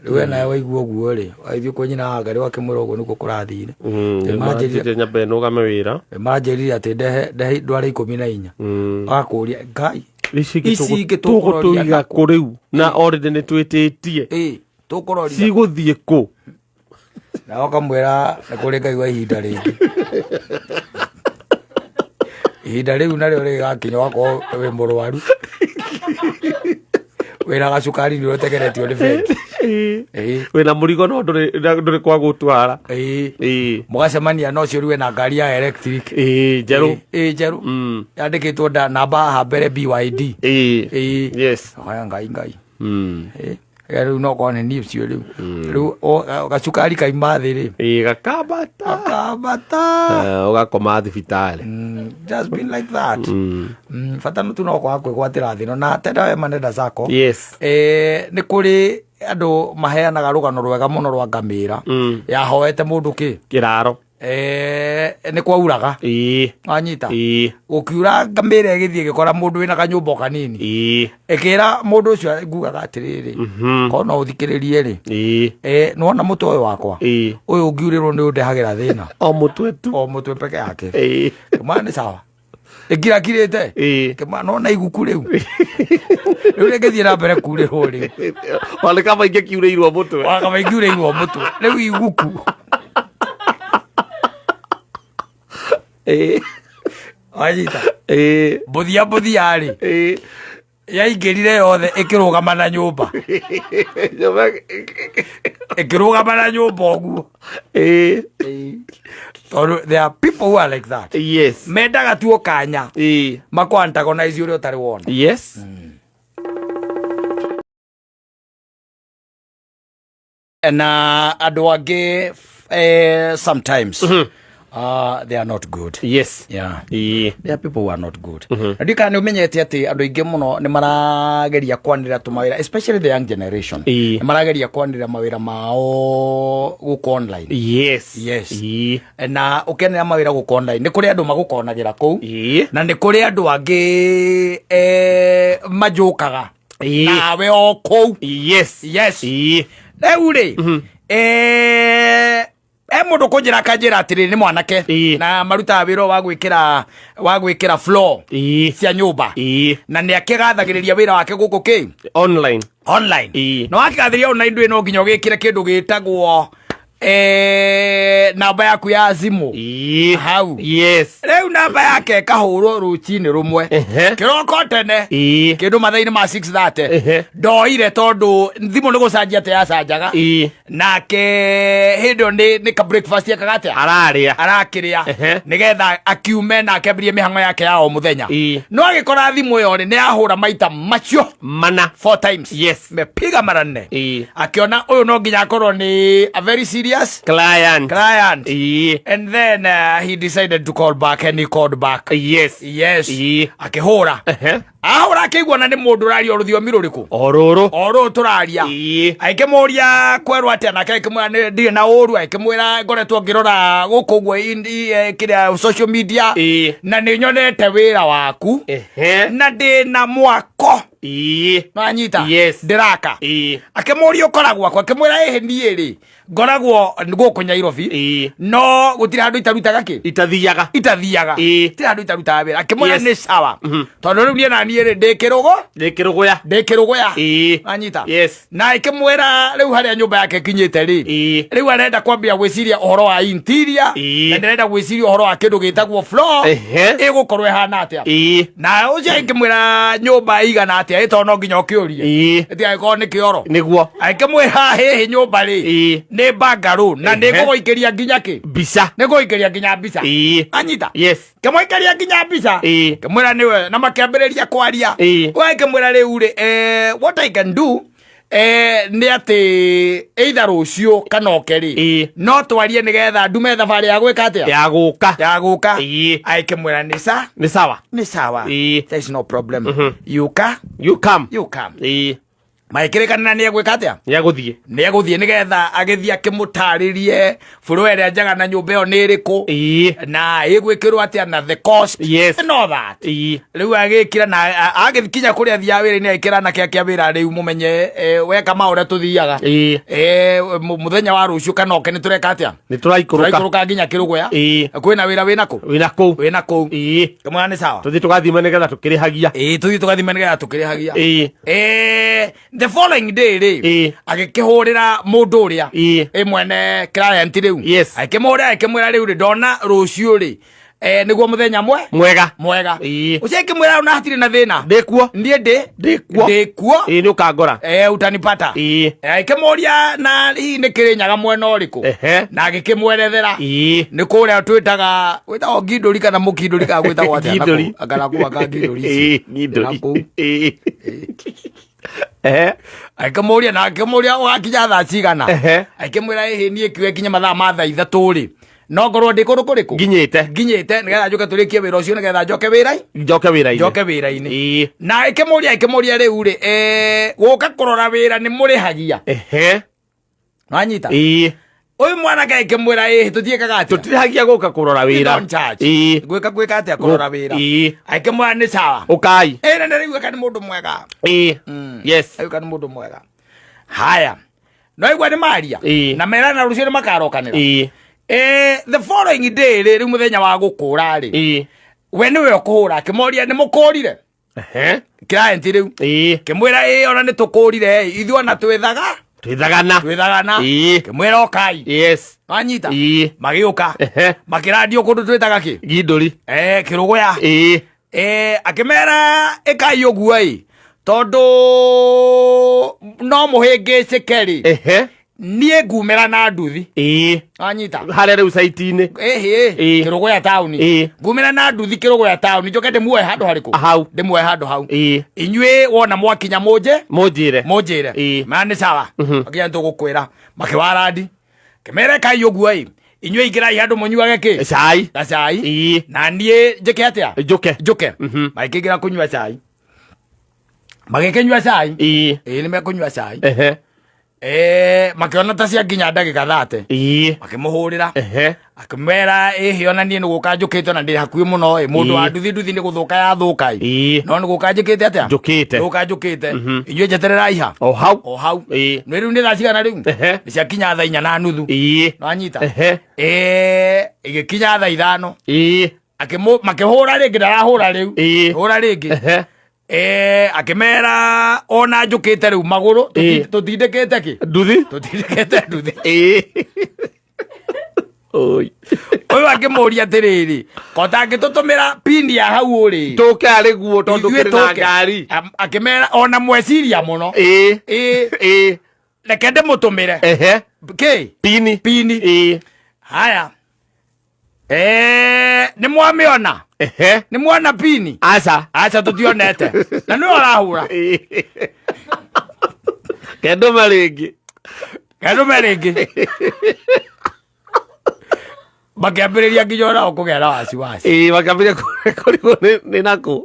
rĩu nawe waigua ũguo rĩ waithiĩ kwa nyina wa Ngai wakĩmwĩra ũguo nĩkuo kũrathire nyambe nũgame wĩra maranjĩrire atĩ ndehe ndware 14 agakũria Ngai ici tũgũtũiga kũ rĩu na already nĩ twĩtĩtie cigũthiĩ kũ na wakamwĩra nĩ kũrĩ Ngai wa ihinda rĩngĩ ihinda rĩu narĩo rĩgakinya wakorwo wĩ mũrwaru wĩna gacukari nĩ ũtegeretio nĩ bengi wĩna mũrigo no ndũrĩ kwa gũtwara mũgacemania no cio rĩu na ngari ya electric njerũ yandĩkĩtwo namba haha mbere BYD oya Ngai rĩu no korwo nĩ niĩ cio rĩu gacukari kaima thĩ rĩ gakambata ũgakoma thibitarĩ just been like that bata tu no kwa kwĩgwatĩra thĩno na tenda we manenda zako nĩ kũrĩ andũ maheanaga rũgano rwega mũno rwa ngamĩra yahoete mũndũ kĩraro nĩ kwauraga wanyita gũkiura ngamĩra ĩgĩthiĩ gĩkora mũndũ wĩna kanyũmba kanini ĩkĩra mũndũ ũcio ngugaga atĩrĩrĩ korwo no ũthikĩrĩrie rĩ nĩwona mũtwe ũyũ wakwa ũyũ ũngiurĩrwo nĩ ũndehagĩra thĩna o mũtwe peke yake kĩmana nĩ sawa ĩkirakirĩte kĩmana nona iguku rĩu riu ngethi na mbere kurirwo riu wale kama inge kiureirwo mutwe kama ingiureirwo mutwe riu iguku wanyita mbuthia ri yaingirire yothe ikirugama na nyumba uguo there are people who are like that. Yes. Mendaga tuo kanya mako antagonize uri utari wona. Yes. Na andu angi sometimes they are not good. Yes. Yeah. There are people who are not good. Ndika ni umenyete ati andu ingi muno ni marageria kwanira tumawira, especially the young generation. Ni marageria kwanira mawira mao guko online. Yes. Yes. Na ukenera mawira guko online ni kuri andu magukonagira kou. Na ni kuri andu angi majukaga nawe o kou. Yes. Yes. Eure mundu kunjira kanjira atiri ni mwanake na maruta wiro wa gwikira floor cia nyumba na ni akigathagiriria wira wake guku ki online no akigathiria online ndwi no nginya gikire kindu gitagwo namba yaku ya zimu hau. Yes. Riu namba yake kahurwo ruchini rumwe kiroko tene kindu mathaini ma 6:30 ndoire tondu thimu ni gucanjia te yacanjaga nake hindo ni ka breakfast yakagate arakiria nigetha akiume na akembirie mihango yake ya o muthenya no agikora thimu yo ni ahura maita macio mana 4 times. Yes. Mepiga mara 4 akiona uyu no nginya akorwo ni a very serious client. And then he decided to call back and he called back. Yes. Akihura ahura akigwa na ni mundu raria ruthiomi ruriku ororo turaria aikimuria kwerwa ati na kaikimwa ndi na oru aikimwira ngoretwo ngirora guku gwe kiria social media na ni nyonete wira waku na ndi na mwako nanyita ndiraka akimuria ukoragwo akwa akimwira ehenie ri ngoragwo guku Nyairobi no gutira andu itarutaga ki itathiaga tira andu itarutaga wira akimwira ni sawa tondu riu na niere ndekirugoya anyita na ikimwira riu haria nyumba yake kinyite ri riu arenda kwambia gwiciria uhoro wa interior na ndirenda gwiciria uhoro wa kindu gitagwo floor igukorwo ehana atia na ucio ikimwira nyumba igana atia itono nginya ukiurie ati agiko ni kioro niguo ikimwira hihi nyumba ri ni bangaru na ndigugoikeria nginya ki mbica nigugoikeria nginya mbica anyita kemwikeria nginya mbica kemwira niwe na makiambiriria kwaria kwa kemwira riu ri what I can do ni ati either rucio kana okeri no twarie nigetha ndume thabari ya gwika atia ya guka aikemwira ni sawa there is no problem you come maikirikana ni egwika atia ni eguthie nigetha agithia kimutaririe furu ere njaga na nyumba yo ni iriku na igwikirwo atia na the cost no that riu agikira na agithikinya kuria thia wira ni aikira na kia wira riu mumenye weka maure tuthiaga muthenya wa rucio kana oke ni tureka atia ni turaikuruka nginya kirugoya kwina wira wina ku kamwana ni sawa tuthi tugathima nigetha tukirihagia tuthi tugathima nigetha tukirihagia the following day ri agikihurira mundu uria mwene client riu akimwira riu ri ndona rucio ri niguo muthenya mwega uceke mwira una hatire na thina ndikuo ni ukangora utanipata akimworia na hi ni kirinyaga mwena uriku na agikimwerethera ni kuria twitaga witagwo nginduri kana mukinduri kana gwitagwo atia akana kuaka nginduri akimworia na akimworia wakinya thaa cigana akimwira hihi nie kiwe kinya mathaa ma thaa 3 ri no ngorwo ndi kundu kuriku nginyite nigetha njoke turikie wira ucio nigetha njoke wira-ini na ikimworia riu ri guka kurora wira ni murihagia nanyita uyu mwanake ikimwira tutiekaga atia tutirihagia guka kurora wira gwika atia kurora wira ikimwira ni sawa ukai na ndariu kana mundu mwega kana mundu mwega haya no igwa ni maria na merana rucio ni makarokanira the following day ri muthenya wa gukura ri we niwe ukuhura akimoria ni mukurire client riu kimwira ona ni tukurire ithu ona twithagana kimwira okai anyita magiuka makiradio kundu twitaga ki ginduri kirugoya akimera ikai uguo tondu no muhingicike ri nie ngumera na nduthi anyita haria riu saitini kirugoya town ngumera na nduthi kirugoya town njoke ndimuoe handu hariku ndimuoe handu hau inyue wona mwakinya munjire mana ni sawa agia ntugukwira makiwarandi kimere kai uguo inyue ingirai handu munyuage ki cai na nie njike atia njuke makigira kunywa cai magikenywa cai ni mekunywa cai makiona ta cia nginya ndagika 30 makimuhurira akimera ona nie niguka njukite na ndi hakuhi muno mundu wa nduthi ni guthuka ya thuka no niguka njukite atia niguka njukite inyue njetererai ha o hau ni riu ni thacigana riu ni cia kinya thaa 4:30 no anyita igikinya thaa 5 makihura ringi ndarahura riu hura ringi akimera ona njukite riu maguru tutindikite ki nduthi uyu akimuria atiriri kota ngitutumira pini ya hau uri tuke ari guo tondu kirina ngari akimera ona mweciria muno reke ndimutumire ki pini haya ni mwamiona ni mwana pini acha tutionete na ni arahura kendo maringi makiambiriria nginya ona ukugera wasiwasi makiambiria kurigo ni naku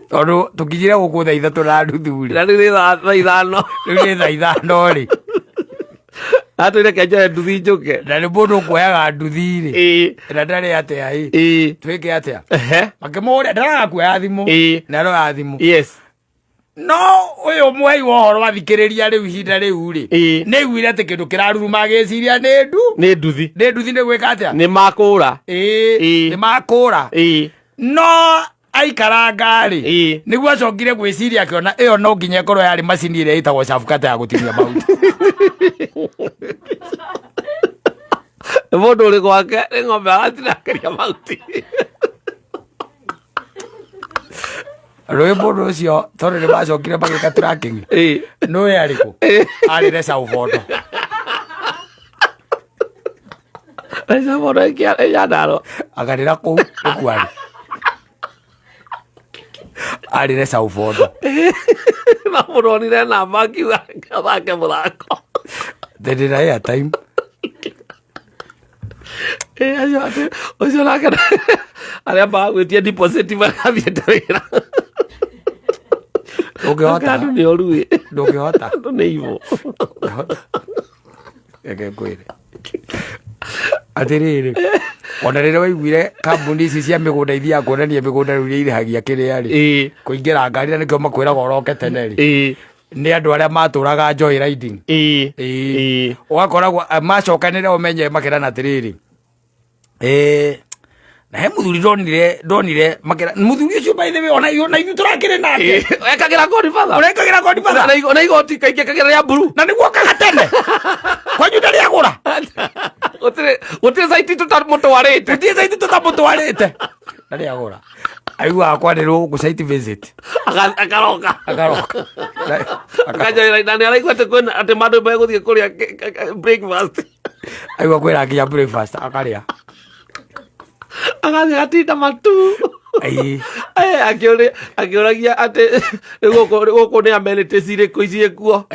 tondu tukinyire guku thaa 3 na nuthu na riu thaa 5 riu ni thaa 5 ri atwire kenja nduthi njuke na ni mundu kuoyaga nduthi ri na ndari atia twike atia makimuria ndaragakuoya thimu na ro ya thimu no uyu mwai wohoro wathikiriria riu ihinda riu ri ni gwire ati kindu kiraruruma giciria ni nduthi ni gwika atia ni makura ni makura no aikara ngari niguo acokire gwiciria akiona iyo no nginya korwo yari macini iria itagwo cafukata ya gutinia mauti mundu uri gwake ni ng'ombe aratinakeria mauti rwi mundu ucio tondu ni macokire magika tracking no yariku arire saufondo esa bono ya daro agarira ku kwani arire saufondo na muronire na maki wake muthako ndendira ya time ucio nake aria magwitia deposit magathiete wira ndungihota ni orui ndungihota ni ivo ege kwire atiriri ona rire waiguire kambuni ici cia migunda ithia kuonania migunda riu irihagia kiria ri kuingira ngari na nikio makwiraga oroke tene ri ni andu aria maturaga joy riding ugakoragwo macokanire umenye makirana atiriri na he muthuri ndonire makira muthuri ucio by the way ona ithu turakire nake ekagira godfather ona igoti kaingi kagira ya blue na niguo kagatene kwanyu ndari agura gutire saiti tutamutwarite ndari agura aigua akwa ndirwo ku site visit akaroka akajoira nani araigua ati kwena ati mandu meguthie kuria breakfast aigua kwira nginya breakfast akaria agathi gatinda matu akiuragia ati guku ni amenities iriku ici kuo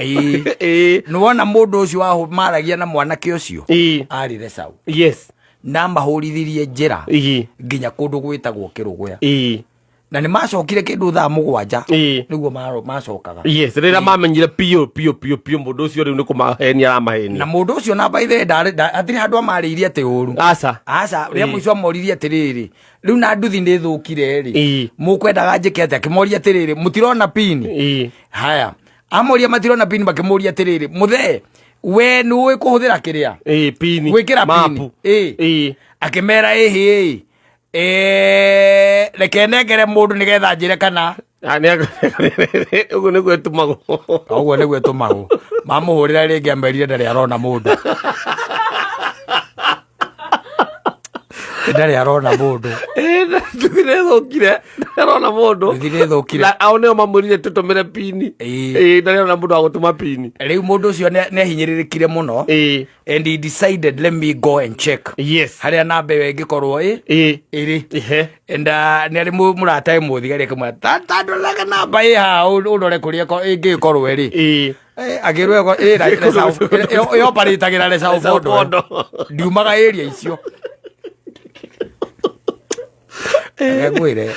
ni wona mundu ucio wa maragia na mwanake ucio arire sau na mahurithirie njira nginya kundu gwitagwo Kirugoya na ni macokire kindu thaa 7 niguo macokaga rira mamenyire pio mundu ucio riu ni kumahenia aramahenia na mundu ucio na baithe atiri handu amariirie ati uru aca ria muico amoririe atiriri riu na nduthi ni thukire ri mukwendaga njike ati akimoria atiriri mutirona pini haya amoria matirona pini bakimuria atiriri muthe we ni uwi kuhuthira kiria pini gwikira pini akimera reke negere mundu nigetha njire kana uguo niguo etumagwo uguo niguo etumagwo mamuhurira ringi amerire ndari arona mundu ndari arona mundu ndire thukire arona mundu ndire thukire ao nio mamurire tutumire pini ndari arona mundu agutuma pini riu mundu ucio ne hinyiririkire muno and he decided let me go and check haria namba iyo ingikorwo iri and ni ari murata muthigari akimwa tandu laga namba iha urore kuria ingikorwo iri agirwe yo operate-agira reserve bondo ndiumaga area icio.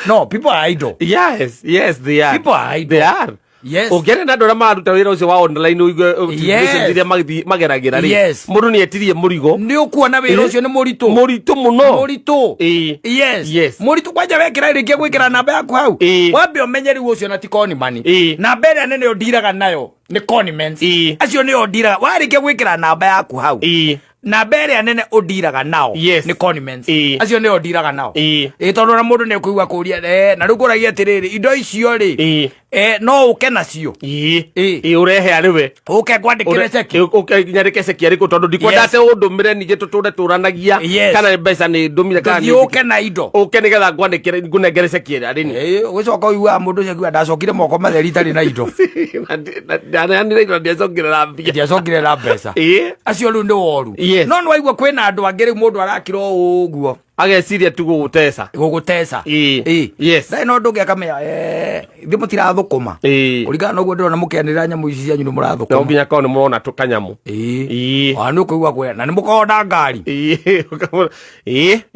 No, people are idle. Yes, they are. People are idle. They are. Yes. Ugere na ndora maruta wira ucio wa online uigwe mageragira ri. Mundu ni etirie murigo. Ni ukuona wira ucio ni muritu. Muritu muno. Muritu. Yes. Muritu kwanja wekira ringi gwikira namba yaku hau. Wambe umenyeri ucio na tikoni mani. Namba ere nene ondiraga nayo ni condiments. Acio ni ondiraga. Waringi gwikira namba yaku hau. Namba ere nene ondiraga nao ni condiments. Acio ni ondiraga nao. Tondu na mundu ni kuigwa kuria na rukuragia atiriri indo icio ri no uke nacio urehe ariwe uke kwandikire ceki nyandike ceki ariku tondu ndikwendate undumire nije tuture turanagia kana mbeca ni ndumire kana ni uke na indo uke nigetha ngwandikire ngunengere ceki ari ni ugicoka uigwa mundu ucio ngwa ndacokire moko matheri tari na indo ndani indo ndiacokire na mbeca acio riu ni woru no nwaigua kwina andu angiri mundu arakira uguo ageciria tu gugutesa yes dai no ndungi akamenya thimu tirathukuma uringana noguo ndirona mukianira nyamu ici cianyu ni murathukuma no nginya kao ni murona tukanyamu ni ukuigua kwe na ni mukonda ngari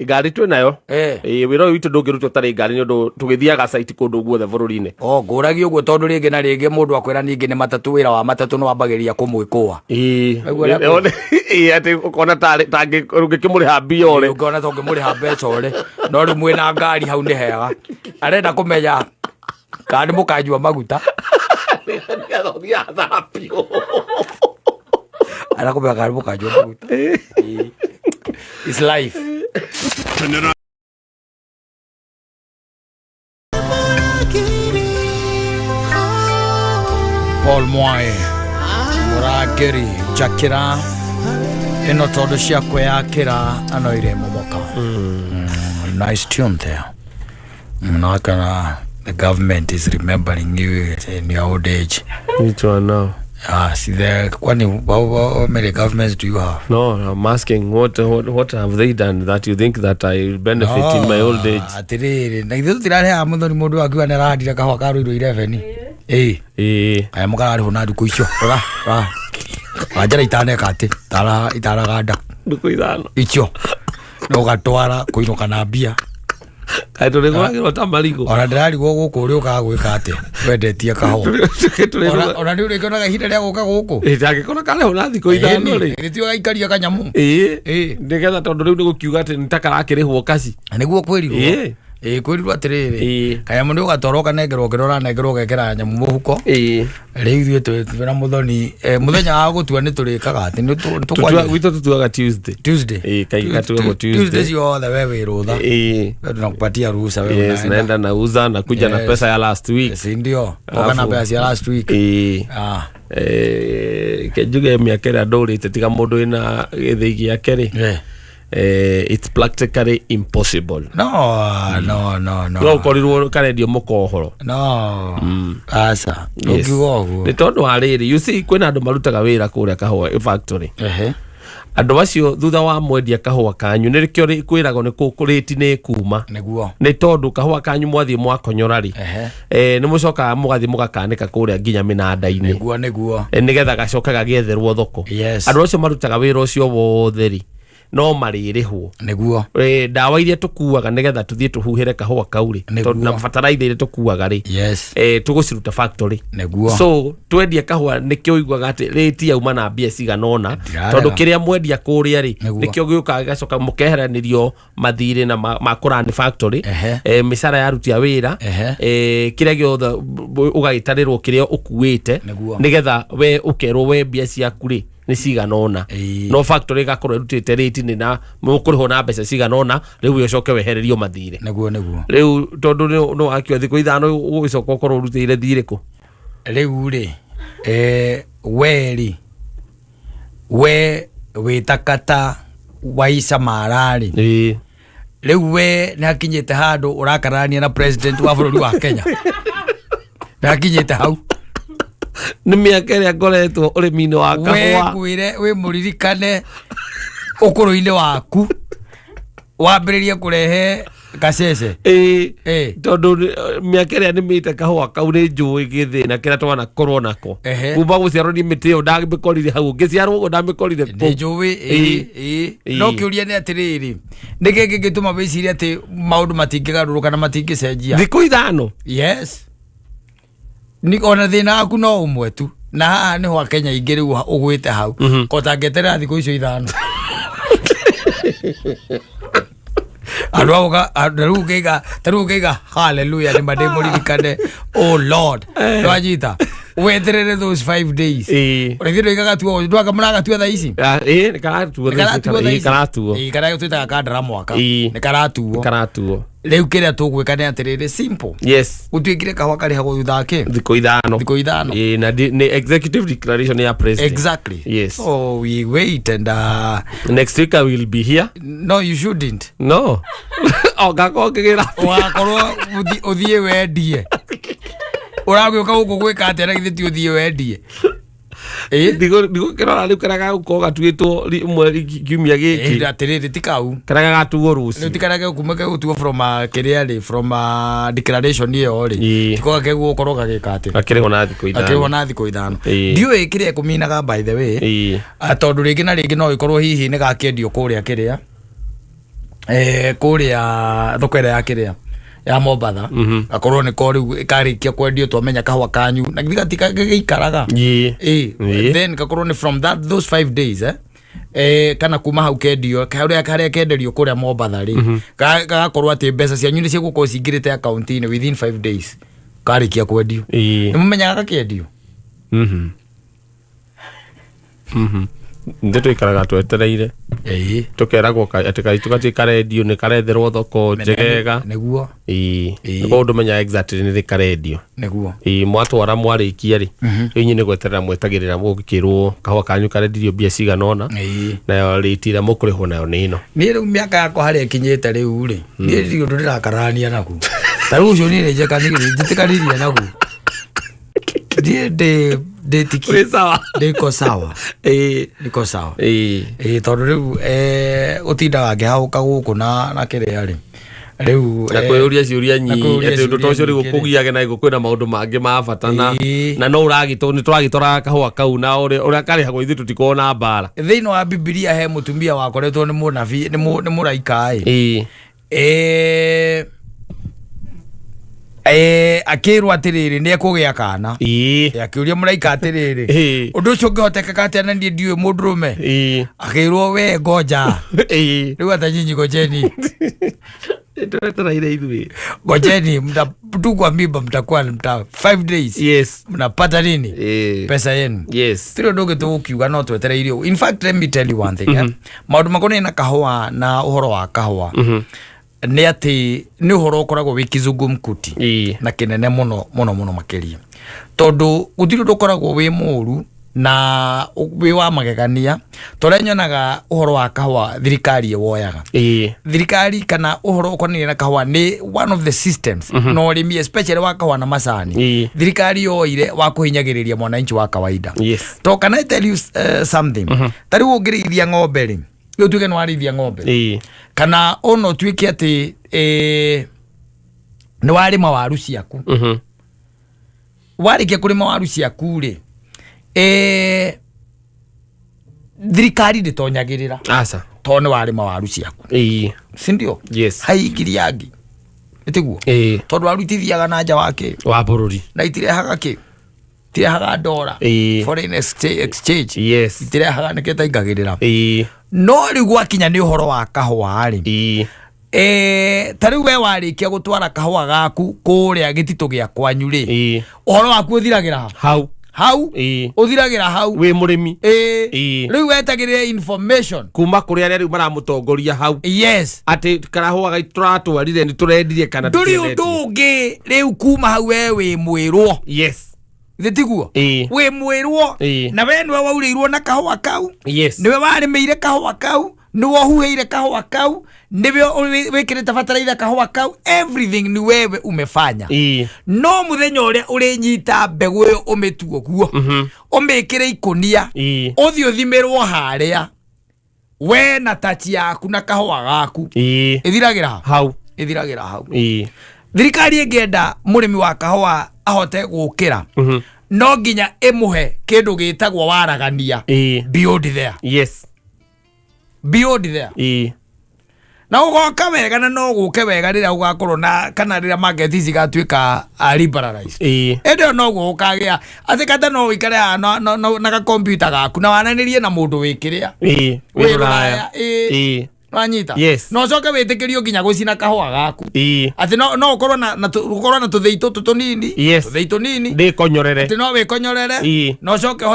ngari twi nayo wira uyu witu ndungirutwo tari ngari ni undu tugithiaga site kundu guothe bururi-ini nguragi uguo tondu ringi na ringi mundu akwira ningi ni matatu wira wa matatu no ambagiria kumwikua ati ukona tangi ngikimuriha mbia ore ukona tongi muriha mbeca ore no ri mwina ngari hau ni hega arenda kumenya kandi mukajua maguta ara kumenya kandi mukajua maguta it's life. Paul Mwae murageri jakira ino tondu ciakwe yakira ano ire momoka. Nice tune there. The government is remembering you in your old age. Which one now? See there. How many governments do you have? No, I'm asking what have they done that you think that I will benefit in my old age? Atiriri na ithu tirare ha muthoni mundu akiwa ne radira kahwa karuiro 11 aya mukara hona nduku icio ra ajara itane kate itara ganda nduku ithano icio no gatwara kuinuka na mbia kaito ni gwagirwo ta marigo ona ndirarigwo guku uri ukaga gwika ate wendetie kaho ona ndi uri kionaga ihinda ria guka guku ndangikona kale hona thiku ithano ri ritio gaikaria kanyamu ndigetha tondu riu ni gukiuga ati nitakarikirihwo kaci niguo kwirirwo kwirirwo atiriri kanyamu ni ugatoroka nengerwo kirora nengerwo gekera nyamu muhuko riu ithuĩ twina muthoni muthenya wa gutua ni turikaga ati ni wito tutuaga Tuesday kaika tuwego Tuesday ciothe we wirutha tunakupatia ruhusa wewe naenda nauza na kuja na pesa ya last week si ndio oka na pesa ya last week kejuge miaka ĩrĩa ndũrĩte tiga mũndũ ina gĩthĩi gĩake rĩ it's practically impossible. No ukorirwo karendio mukohoro asa ukigogo ni tondu hariri you see kwina andu marutaga wira kuria kahua factory andu acio thutha wa mwendia kahua kanyu ni rikio kwirago ni kukuriti ni kuma niguo ni tondu kahua kanyu mwathie mwakonyora ri ni mucoka mugathie mugakanika kuria nginya minanda-ini niguo nigetha gacoka gagietherwo thoko andu acio marutaga wira ucio wothe ri no maririhwo niguo ndawa iria tukuaga nigetha tuthie tuhuhire kahua kauri tondu na bataraitha iria tukuaga ri tuguciruta factory niguo so twendia kahua nikio igwaga ati rate yauma na mbia ciganona tondu kiria mwendia kuria ri nikio giuka gacoka mukeheranirio mathiri na makurani factory misara ya ruti ya wira kiria giothe ugagitarirwo kiria ukuite nigetha we ukerwo we mbia ciaku ri ni ciganona no factory gakorwo irutite rate ni na mukuriho na mbeca ciganona riu yocoke wehererio mathire neguo riu tondu no akio thiko ithano ugicoka ukorwo urutire thiriko riu ri we witakata waisa marari riu we nakinyite handu urakarania na president wa bururi wa Kenya nakinyite hau ni miaka iria ngoretwo urimi-ini wa kahua we ngwire we muririkane ukuru-ini waku wambiririe kurehe gacece tondu miaka iria nimite kahua kau ni njui githina kiria twana korwo nako kuma guciarwo ni miti iyo ndamikorire hau ngiciarwo uguo ndamikorire ni njui no kiuria ni atiriri niki gingituma wicirie ati maundu matingigaruruka na matingicenjia thiko ithano yes ni ona thina waku no umwe tu na haha niho Kenya ingi riu ugwite hau kotangeterera thiko icio ithano taru keiga hallelujah ni made muririkane oh lord twajita weterere those 5 days urithiro igaga tuo ndwaga muraga tuo thaa ici kana twitaga kadara mwaka ni karatuo riu kiria tugwika ni atiriri simple yes utwikire kahwa kari hago thutha thiko ithano na ni executive declaration ya president exactly yes so we wait and next week I will be here no you shouldn't no ogako kigira wakorwo uthie wendie uragwika guku gwika atera githi uthie wendie digo kirora riu karaga uko gatwitwo mweri kiumia giki atiriri tikau karaga gatuo ruci ni tikaraga kumake gutuo from kiriari from declaration iyo ri tikoga keguo koroga gikate akiriho na thiko ithano ndio ikire kuminaga by the way atondu ringi na ringi no ikorwo hihi ni gakendio kuria kiria kuria thokere ya kiria ya Mombatha akorwo ni ko riu ikarikia kwendio twamenya kahwa kanyu na githika gikaraga then kakorwo ni from those 5 days kana kuma hau kendio karia kenderio kuria Mombatha ri gakorwo ati mbeca cianyu ni cigukorwo cingirite account-ini within 5 days karikia kwendio ni mumenyaga gakendio ndeto ikaraga twetereire tukeragwo ati kaituka karendio ni karetherwo thoko njegega neguo niguo undu menya exactly ni karendio neguo mwatwara mwarikia ri inyi ni gweterera mwetagirira mugikirwo kahwa kanyu karendio bia ciganona nayo ritira mukurihwo nayo nino ni riu miaka yakwa haria kinyite riu ri ni riu ndirakarania naku taru ucio ni njeka ni nditikariria naku ndiko sawa niko sawa tondu riu utindaga ngihauka guku na kiria ri riu na kwiyuria ciuria nyingi ati undu tocio riu kugiage na kwina maundu mangi ma bata na no uragitwo ni turagitora kahua kau na uria kari hago ithi tutikona mbara thiini wa Biblia he mutumia wakoretwo ni munabii ni muraika akirwa atiriri ni ekugia kana akiuria muraika atiriri undu ucio ngihoteka atia na ndie ndiwe mundurume akirwo we ngoja riu atanyinyi ngojeni tureteraire ithui ngojeni mtapigwa mimba mtakuwa 5 days yes mnapata nini pesa yenu yes tiro ndoge tukiuga no twetereire in fact let me tell you one thing maundu makone na kahua na uhoro wa kahua ni ati ni uhoro ukoragwo wi kizungumkuti na kinene muno makiria tondu gutiri ukoragwo wi muru na wi wa magegania tore nyonaga uhoro wa kahua thirikari ewoyaga thirikari kana uhoro ukonire na kahua ni one of the systems no urimi especially wa kahua na macani thirikari yoire wa kuhinyagiriria mwananchi wa kawaida to can I tell you something tari ungirithia ng'ombe ri tuge no arithia ng'ombe kana ono twike ati ni warima waru ciaku warikia kurima waru ciaku ri thirikari nditonyagirira asa to ni warima waru ciaku sindio yes haingiri yangi etiguo tondu waru itithiaga na nja wake wa bururi na itirehaga ki tirehaga ndora foreign exchange yes itirehaga niketa ingagirira no riu gwakinya ni uhoro wa kahua ri tariu we warikia gutwara kahua gaku kuria gititu gia kwanyu ri uhoro waku uthiragira hau hau uthiragira hau we murimi riu wetagirira information kuma kuri aria riu maramutongoria hau ati karahwa gaituratuarire ni turendirie kana nduri udungi riu kuma hau we mwirwo thitiguo we mwirwo na we niwe waurirwo na kahwa kau niwe warimeire kahwa kau niwe huheire kahwa kau niwe wikirite bataraitha kahwa kau everything ni wewe umefanya no muthenya uria urinyita mbegu yo umetuo guo umikire ikunia uthi uthimirwo haria we na tachi yaku na kahwa gaku ithiragira hau thirikari ngenda murimi wa kahwa ahote gukira no nginya imuhe kindu gitagwo waragania beyond there beyond there na ugoka wega na no guke wega rira ugakorwo na kana rira market ici gatuika liberalized ende no gukagia ati kata no wikare na ka computer gaku na wananirie na mundu wikiria wiraya wanyita no coke witikirio nginya gucina kahwa gaku ati no ukorwo na tutheitu tunini tutheitu nini ndikonyorere ati no wikonyorere no coke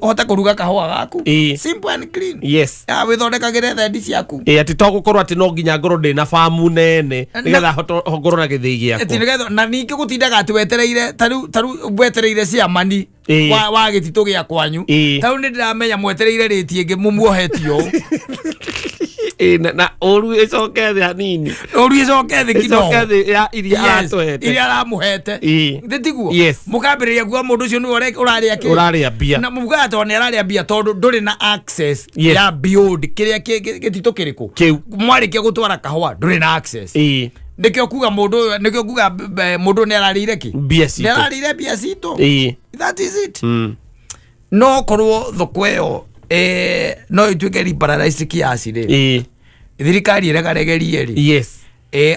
hote kuruga kahwa gaku simple and clean ya withondekagire thendi ciaku ati to gukorwo ati no nginya ngoro ndi na famu nene nigetha ngoro na githii giaku ati nigetha na ningi gutindaga ati wetereire taru wetereire cia mani wa gititu gia kwanyu taru ni ndiramenya mwetereire riti ingi mumuohetio na oru icoke thi hanini kidogo ya iria atohete iria aramuhete nditiguo mukambiriria gwa mundu ucio ni uraria bia na mugato ni araria bia tondu nduri na access ya beyond kiria gititu kiriku mwarikia gutwara kahwa nduri na access ndikio kuga mundu ni ararire ki bia cito ni ararire bia cito that is it no korwo thokweyo no ituike liberalize kiasi ri thirikari iregaregerie ri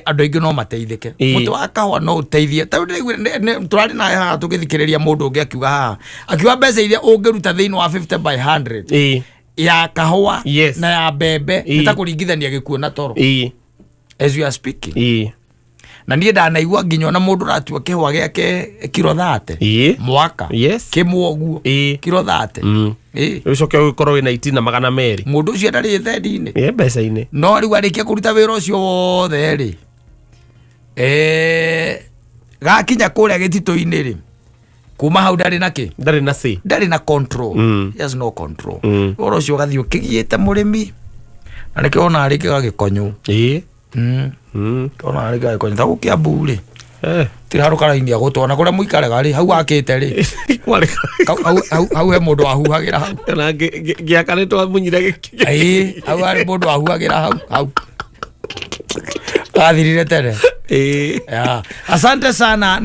andu aingi no mateithike mutu wa kahwa no uteithie turari na haha tukithikiriria mundu ungi akiuga haha akiuga mbeca iria ungiruta thiini wa 50 by 100 ya kahwa na ya mbembe nitakuringithania gikuo na toro as you are speaking na nie ndanaigua nginya na mundu ratua kihwa giake kilo 30 mwaka kimwoguo kilo 30 ucoke ukorwo wina itina magana meri mundu ucio ndari thendi-ini mbeca-ini no riu arikia kuruta wira ucio wothe ri gakinya kuria gititu-ini ri kuma hau ndari na control yes no control wira ucio gathii ukigiite murimi na nikio ona ari gagikonyu ona ari gagikonyu ta gukia mburi tiraruka raini ya gutwana kuria muikare gari hau akite ri hau he mundu ahuhagira hau na giakaritwo munyire hau ari mundu ahuhagira hau athirire tere asante sana.